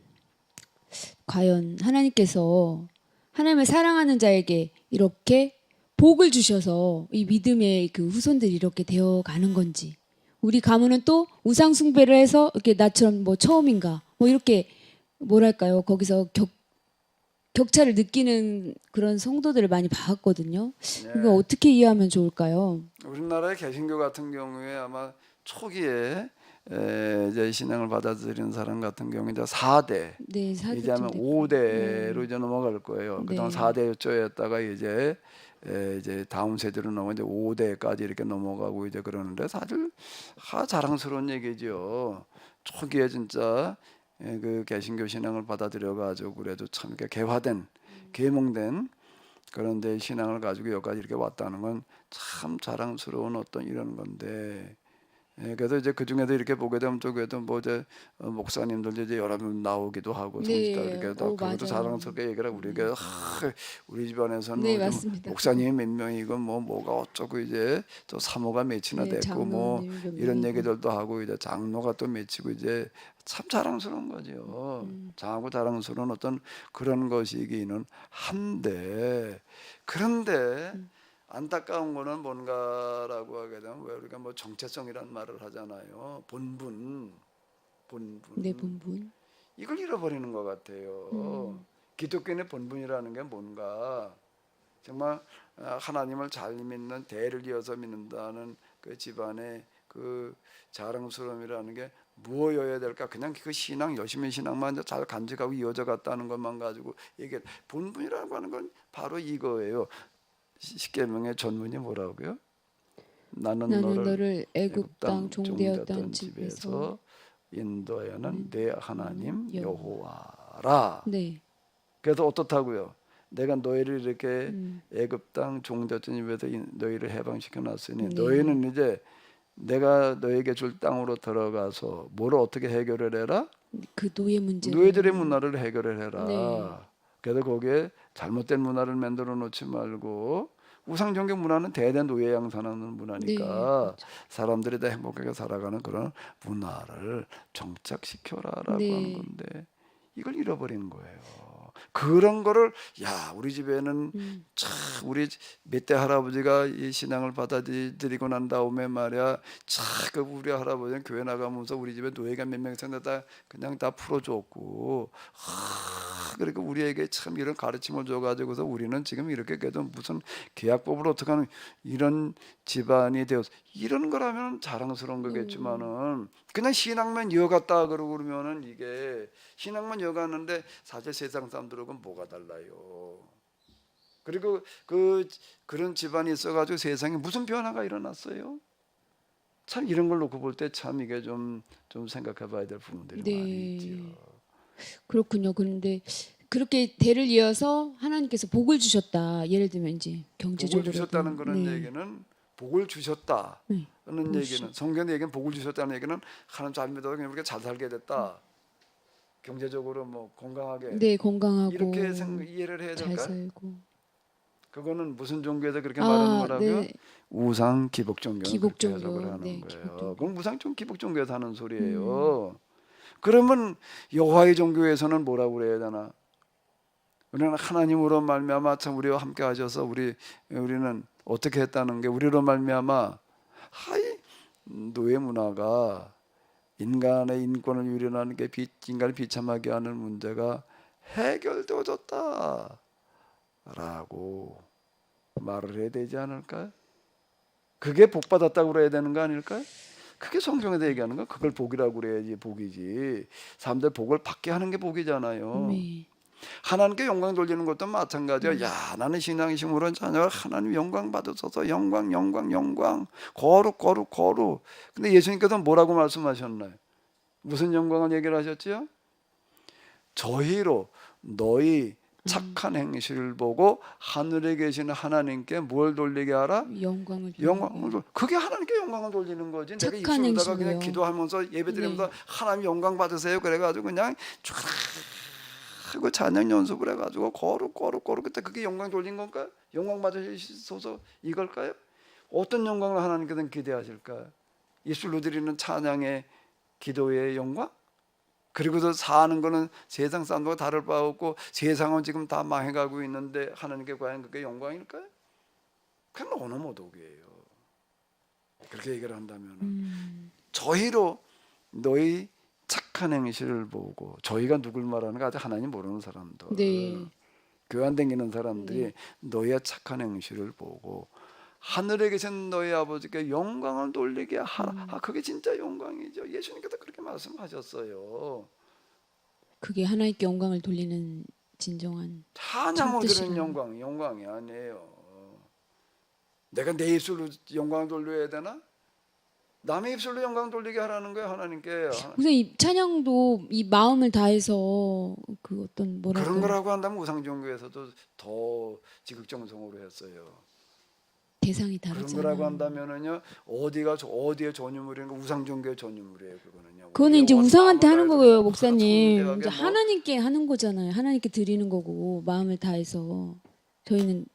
과연 하나님께서 하나님을 사랑하는 자에게 이렇게 복을 주셔서 이 믿음의 그 후손들이 이렇게 되어 가는 건지 우리 가문은 또 우상 숭배를 해서 이렇게 나처럼 뭐 처음인가 뭐 이렇게 뭐랄까요 거기서 격차를 느끼는 그런 성도들을 많이 봤거든요. 이거 네. 어떻게 이해하면 좋을까요? 우리나라의 개신교 같은 경우에 아마 초기에 이제 신앙을 받아들이는 사람 같은 경우 이제 4대 네, 이제 4대쯤 하면 됐고. 5대로 이제 넘어갈 거예요. 그동안 네. 4대였다가 이제 다음 세대로 넘어 이제 5대까지 이렇게 넘어가고 이제 그러는데 사실 자랑스러운 얘기죠. 초기에 진짜 그 개신교 신앙을 받아들여 가지고 그래도 참 이렇게 개화된 계몽된 그런 데 신앙을 가지고 여기까지 이렇게 왔다는 건 참 자랑스러운 어떤 이런 건데 그래서 이제 그 중에도 이렇게 보게 되면 또 그래도 뭐 이제 목사님들 이제 여러 명 나오기도 하고 성지다 네, 이렇게 오 그것도 맞아요. 자랑스럽게 얘기를 하고 우리가 우리 집안에서는 네, 뭐 좀 맞습니다. 목사님이 몇 명이고 뭐가 어쩌고 이제 또 사모가 몇이나 네, 됐고 뭐 장로님이 몇 이런 명이고. 얘기들도 하고 이제 장로가 또 맺히고 이제 참 자랑스러운 거죠. 장하고 자랑스러운 어떤 그런 것이기는 한데 그런데 안타까운 거는 뭔가라고 하게 되면 왜 우리가 뭐 정체성이란 말을 하잖아요. 본분 네, 본분. 이걸 잃어버리는 것 같아요. 기독교인의 본분이라는 게 뭔가 정말 하나님을 잘 믿는 대를 이어서 믿는다는 그 집안의 그 자랑스러움이라는 게 무엇이어야 될까? 그냥 그 신앙 열심히 신앙만 잘 간직하고 이어져 갔다는 것만 가지고 이게 본분이라고 하는 건 바로 이거예요. 십계명의 전문이 뭐라고요? 나는 나는 너를 너를 애굽 애굽 땅 땅 종되었던 종되었던 집에서 집에서 인도하여는 내 하나님 하나님 여호와. 여호와라. 네. 그래서 어떻다고요? 내가 너희를 이렇게 애굽 땅 종되었던 집에서 너희를 해방시켜 놨으니 네. 너희는 이제 내가 너에게 줄 땅으로 들어가서 뭐를 어떻게 해결을 해라? 그 노예 문제를 너희들의 문화를 해결을 해라. 네. 그래서 거기에 잘못된 문화를 만들어 놓지 말고 우상종교 문화는 대대 노예 양산하는 네. 문화니까 사람들이 다 행복하게 살아가는 그런 문화를 정착시켜라라고 하는 네. 건데 이걸 잃어버린 거예요. 그런 거를 우리 집에는 참 우리 몇 대 할아버지가 이 신앙을 받아들이고 난 다음에 말이야 그 우리 할아버지는 교회 나가면서 우리 집에 노예가 몇 명 있었는데 다 그냥 다 풀어줬고 그러니까 우리에게 참 이런 가르침을 줘가지고서 우리는 지금 이렇게 그래도 무슨 계약법을 어떻게 하는 이런 집안이 되어서 이런 거라면 자랑스러운 거겠지만은 그냥 신앙만 이어갔다 그러고 그러면은 이게 신앙만 이어갔는데 사실 세상 사람들하고는 뭐가 달라요. 그리고 그런 집안이 있어가지고 세상에 무슨 변화가 일어났어요? 참 이런 걸 놓고 볼 때 참 이게 좀 생각해봐야 될 부분들이 많이 네. 있죠. 그렇군요. 그런데 그렇게 대를 이어서 하나님께서 복을 주셨다. 예를 들면 이제 경제적으로 복을 주셨다는 그런 네. 얘기는 복을 주셨다는 네. 얘기는 성경의 얘기는 복을 주셨다는 얘기는 하나님 잘 믿어도 그냥 우리가 잘 살게 됐다. 경제적으로 뭐 건강하게 네, 건강하고 이렇게 이해를 해야 잘 될까? 살고. 그거는 무슨 종교에서 그렇게 말하는 거라고요? 네. 우상 기복 종교는 기복 그렇게 해석을 종교. 하는 네, 거예요. 기복 종교. 그건 우상 종 기복 종교에서 하는 소리예요. 그러면 여호와의 종교에서는 뭐라고 그래야 되나? 우리는 하나님으로 말미암아 참 우리와 함께 하셔서 우리는 어떻게 했다는 게 우리로 말미암아 하이 노예 문화가 인간의 인권을 유린하는 게 인간을 비참하게 하는 문제가 해결되어졌다라고 말을 해야 되지 않을까요? 그게 복 받았다고 그래야 되는 거 아닐까요? 그게 성경에서 얘기하는 거. 그걸 복이라고 그래야지 복이지. 사람들 복을 받게 하는 게 복이잖아요. 네. 하나님께 영광 돌리는 것도 마찬가지야. 야, 나는 신앙심으로 자녀가 하나님 영광 받으소서. 영광, 영광, 영광. 거룩, 거룩, 거룩. 근데 예수님께서 뭐라고 말씀하셨나요? 무슨 영광을 얘기를 하셨지요? 저희로 너희 착한 행실을 보고 하늘에 계시는 하나님께 뭘 돌리게 하라? 영광을 그게 하나님께 영광을 돌리는 거지. 내가 착한 입술로다가 그냥 행실이요. 기도하면서 예배드리면서 네. 하나님 영광 받으세요. 그래가지고 그냥 쫙 하고 찬양 연습을 해가지고 거룩 거룩 거룩 그때 그게 영광 돌린 건가요? 영광 받으시소서 이걸까요? 어떤 영광을 하나님께서는 기대하실까요? 입술로 드리는 찬양의 기도의 영광? 그리고서 사는 거는 세상 사람들과 다를 바 없고 세상은 지금 다 망해가고 있는데 하나님께 과연 그게 영광일까요? 그건 어느 모독이에요. 그렇게 얘기를 한다면 저희로 너희 착한 행실을 보고 저희가 누굴 말하는가 아직 하나님 모르는 사람들 네. 교회 안 다니는 사람들이 너희의 착한 행실을 보고 하늘에 계신 너희 아버지께 영광을 돌리게 하라. 그게 진짜 영광이죠. 예수님께서 그렇게 말씀하셨어요. 그게 하나님께 영광을 돌리는 진정한 찬양으로 드리는 참뜻이라는. 영광이 아니에요. 내가 내 입술로 영광을 돌려야 되나? 남의 입술로 영광 돌리게 하라는 거예요. 하나님께. 우선 이 찬양도 이 마음을 다해서 그 어떤 그런 뭐랄까 거라고 한다면 우상종교에서도 더 지극정성으로 했어요. 대상이 그런 다르잖아요. 거라고 한다면은요 어디에 전유물인가 우상종교의 전유물이에요. 그거는요. 그거는 이제 우상한테 하는 거예요, 목사님. 성대하게 이제 하나님께 하는 거잖아요. 하나님께 드리는 거고 마음을 다해서 저희는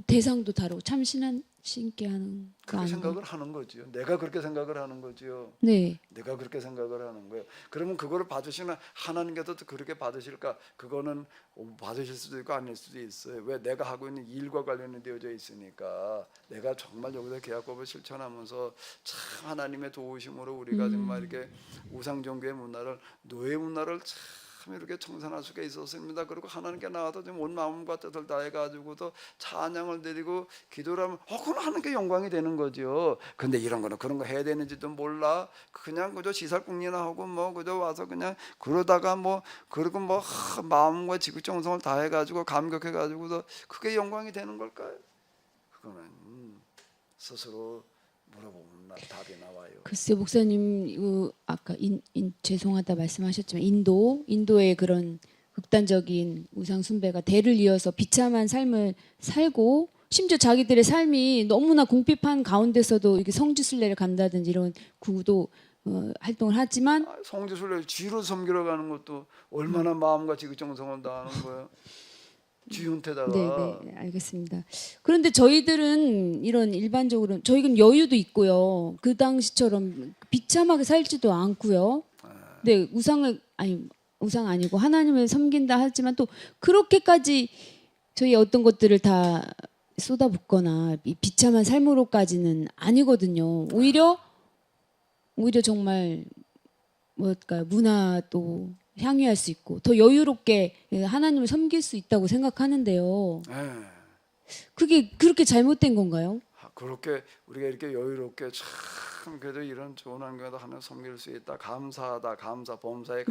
대상도 다르고 참 신께 하는 거 그렇게 아닌가요? 생각을 하는 거지요. 내가 그렇게 생각을 하는 거지요. 네. 내가 그렇게 생각을 하는 거예요. 그러면 그거를 받으시는 하나님께서도 그렇게 받으실까? 그거는 받으실 수도 있고 아닐 수도 있어요. 왜? 내가 하고 있는 일과 관련되어져 있으니까. 내가 정말 여기서 계약법을 실천하면서 참 하나님의 도우심으로 우리가 정말 이렇게 우상 종교의 문화를 노예 문화를 참 이렇게 청산할 수가 있었습니다. 그리고 하나님께 나와서 좀 온 마음과 뜻을 다해 가지고도 찬양을 드리고 기도를 하면 그건 하나님께 영광이 되는 거죠. 근데 이런 거는 그런 거 해야 되는지도 몰라. 그냥 그저 시살국리나 하고 뭐 그저 와서 그냥 그러다가 뭐 그리고 뭐 마음과 지극정성을 다해 가지고 감격해 가지고도 그게 영광이 되는 걸까요? 그거는 스스로 물어보면 답이 나와요. 글쎄 목사님 아까 죄송하다 말씀하셨지만 인도의 그런 극단적인 우상 숭배가 대를 이어서 비참한 삶을 살고 심지어 자기들의 삶이 너무나 궁핍한 가운데서도 이게 성지순례를 간다든지 이런 구도 활동을 하지만 성지순례 쥐로 섬기러 가는 것도 얼마나 마음과 지극정성을 다하는 거예요. 쥐한테다가. 네, 알겠습니다. 그런데 저희들은 이런 일반적으로 저희는 여유도 있고요. 그 당시처럼 비참하게 살지도 않고요. 네, 우상 아니고 하나님을 섬긴다 하지만 또 그렇게까지 저희 어떤 것들을 다 쏟아붓거나 비참한 삶으로까지는 아니거든요. 오히려 정말 뭘까요? 문화도 향유할 수 있고 더 여유롭게 하나님을 섬길 수 있다고 생각하는데요. 그게 그렇게 잘못된 건가요? 그렇게 우리가 이렇게 여유롭게 참 그래도 이런 좋은 환경에도 하나님 섬길 수 있다. 감사하다. 범사에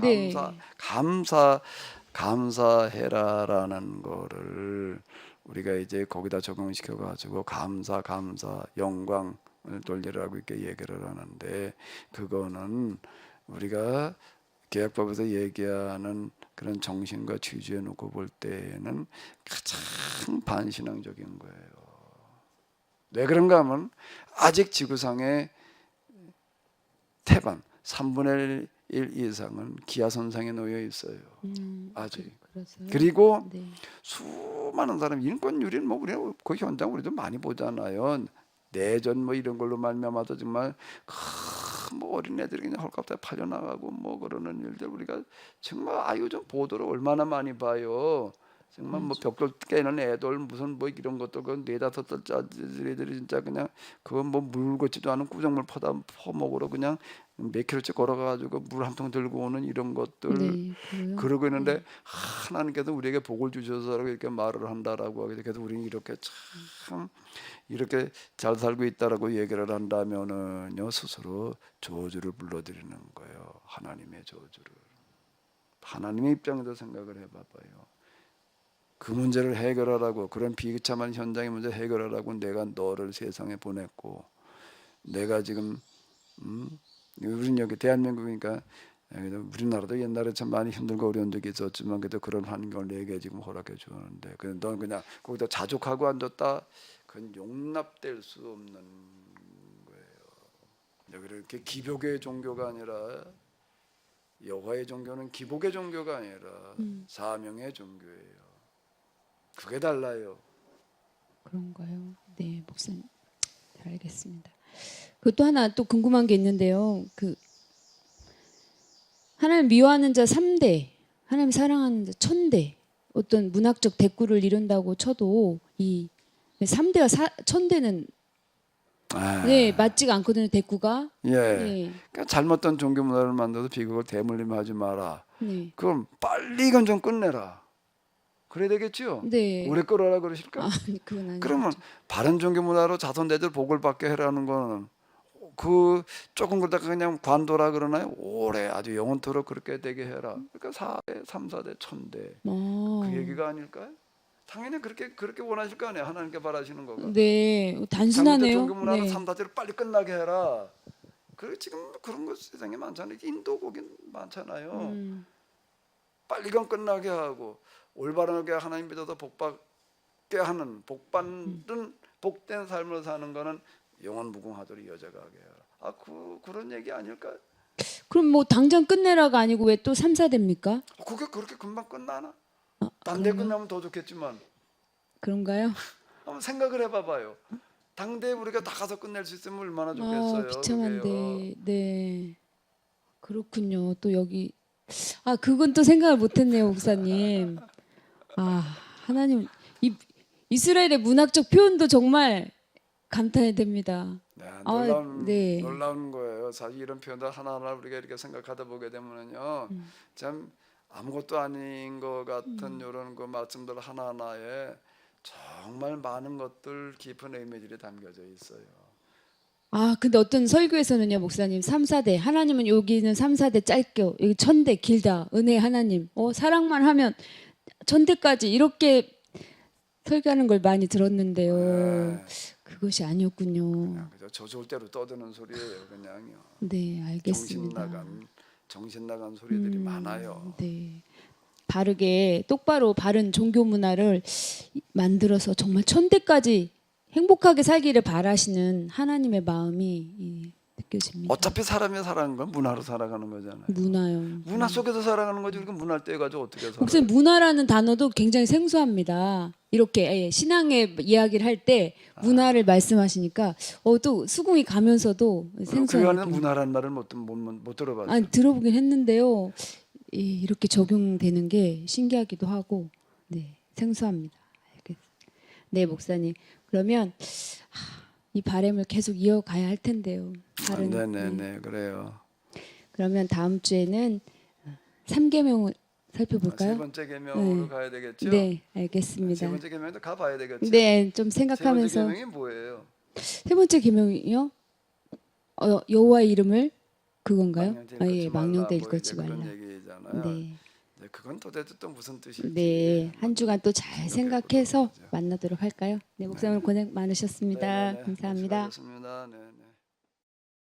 감사해라라는 거를 우리가 이제 거기다 적용시켜 가지고 감사 영광을 돌리라고 이렇게 얘기를 하는데 그거는 우리가 계약법에서 얘기하는 그런 정신과 취지에 놓고 볼 때는 가장 반신앙적인 거예요. 왜 그런가 하면 아직 지구상의 태반 3분의 1 이상은 기아선상에 놓여 있어요. 아직. 그래서요? 그리고 네. 수많은 사람 인권유리는 뭐 우리가 그 현장 우리도 많이 보잖아요. 내전 뭐 이런 걸로 말미암아서 정말 뭐 어린애들이 그냥 헐값에 팔려나가고 뭐 그러는 일들 우리가 정말 요즘 보도를 얼마나 많이 봐요. 정말 뭐 벽돌 깨는 애들 무슨 뭐 이런 것들 그 4-5살짜리들이 진짜 그냥 그거 뭐 물 같지도 않은 구정물 퍼먹으러 그냥 몇 킬로씩 걸어가지고 물 한 통 들고 오는 이런 것들 네, 그래요? 그러고 있는데 하나님께서 우리에게 복을 주셔서 이렇게 말을 한다라고 하게 그래서 우리는 이렇게 참 이렇게 잘 살고 있다라고 얘기를 한다면은요 스스로 저주를 불러드리는 거예요. 하나님의 저주를. 하나님의 입장에서 생각을 해봐봐요. 그 문제를 해결하라고 그런 비참한 현장의 문제 해결하라고 내가 너를 세상에 보냈고 내가 지금 우리는 여기 대한민국이니까 우리나라도 옛날에 참 많이 힘들고 어려운 적이 있었지만 그래도 그런 환경을 내게 지금 허락해 주는데 넌 그냥 거기다 자족하고 앉았다 그건 용납될 수 없는 거예요. 여기를 이렇게 기복의 종교가 아니라 여호와의 종교는 기복의 종교가 아니라 사명의 종교예요. 그게 달라요. 그런가요? 네, 목사님. 잘 알겠습니다. 그것도 하나 또 궁금한 게 있는데요. 하나님 미워하는 자 3대, 하나님 사랑하는 자 1000대, 어떤 문학적 대꾸를 이룬다고 쳐도 이 3대와 1000대는 네, 맞지가 않거든요. 대꾸가. 예. 네. 그러니까 잘못된 종교 문화를 만들어서 비극을 대물림하지 마라. 네. 그럼 빨리 이건 좀 끝내라. 그래야 되겠죠? 네. 오래 끌어라 그러실까? 그건 아니죠. 그러면 바른 종교 문화로 자손대들 복을 받게 해라는 거는 그 조금 그러다가 그냥 관도라 그러나요? 오래 아주 영원토록 그렇게 되게 해라. 그러니까 4대, 3, 4대, 1000대. 그 얘기가 아닐까요? 당연히 그렇게 원하실 거 아니에요. 하나님께 바라시는 거가. 네, 단순하네요. 종교 문화로 네. 3, 4대를 빨리 끝나게 해라. 그 지금 그런 거 세상에 많잖아요. 인도 거긴 많잖아요. 빨리 건 끝나게 하고 올바르게 하나님 믿어서 복받게 하는 복받는 복된 삶을 사는 거는 영원 무궁하도록 이어져가게 해라. 그런 얘기 아닐까요? 그럼 뭐 당장 끝내라가 아니고 왜 또 3, 4대입니까? 그게 그렇게 금방 끝나나? 딴 데 끝나면 더 좋겠지만 그런가요? 한번 생각을 해봐봐요. 당대에 우리가 다 가서 끝낼 수 있으면 얼마나 좋겠어요. 비참한데. 그게요. 네. 그렇군요. 또 여기 그건 또 생각을 못했네요, 목사님. 하나님 이스라엘의 문학적 표현도 정말 감탄이 됩니다. 네, 놀라운 거예요. 사실 이런 표현들 하나하나 우리가 이렇게 생각하다 보게 되면요, 참 아무것도 아닌 것 같은 이런 그 말씀들 하나하나에 정말 많은 것들 깊은 의미들이 담겨져 있어요. 근데 어떤 설교에서는요, 목사님 3, 4대 하나님은 여기는 3, 4대 짧게 여기 1000대 길다. 은혜 하나님. 사랑만 하면 1000대까지 이렇게 설교하는 걸 많이 들었는데요. 네. 그것이 아니었군요. 그냥 저 좋을 대로 떠드는 소리예요, 그냥요. 네, 알겠습니다. 정신 나간 소리들이 많아요. 네. 바르게 똑바로 바른 종교 문화를 만들어서 정말 1000대까지 행복하게 살기를 바라시는 하나님의 마음이 느껴집니다. 어차피 사람이 살아가는 건 문화로 살아가는 거잖아요. 문화요. 문화 속에서 살아가는 거지. 우리가 문화를 떼가지고 어떻게 살아요? 목사님 문화라는 단어도 굉장히 생소합니다. 이렇게 신앙의 이야기를 할 때 문화를 말씀하시니까 또 수긍이 가면서도 생소한 그 안에 느낌. 문화라는 말을 못 들어봤어요. 들어보긴 했는데요. 이렇게 적용되는 게 신기하기도 하고 생소합니다. 네, 목사님. 그러면 이 바람을 계속 이어가야 할 텐데요. 네네네, 그래요. 그러면 다음 주에는 3계명을 살펴볼까요? 세 번째 계명으로 가야 되겠죠? 네, 알겠습니다. 세 번째 계명도 가봐야 되겠죠? 네, 좀 생각하면서. 세 번째 계명이 뭐예요? 세 번째 계명이요? 여호와의 이름을 그건가요? 망령되이 일컫지 말라. 그런 얘기잖아요. 네. 그건 도대체 또 무슨 뜻일지. 네, 한 주간 또 잘 생각해서 만나도록 할까요? 네, 목사님 고생 많으셨습니다. 네네네. 감사합니다. 수고하셨습니다. 네.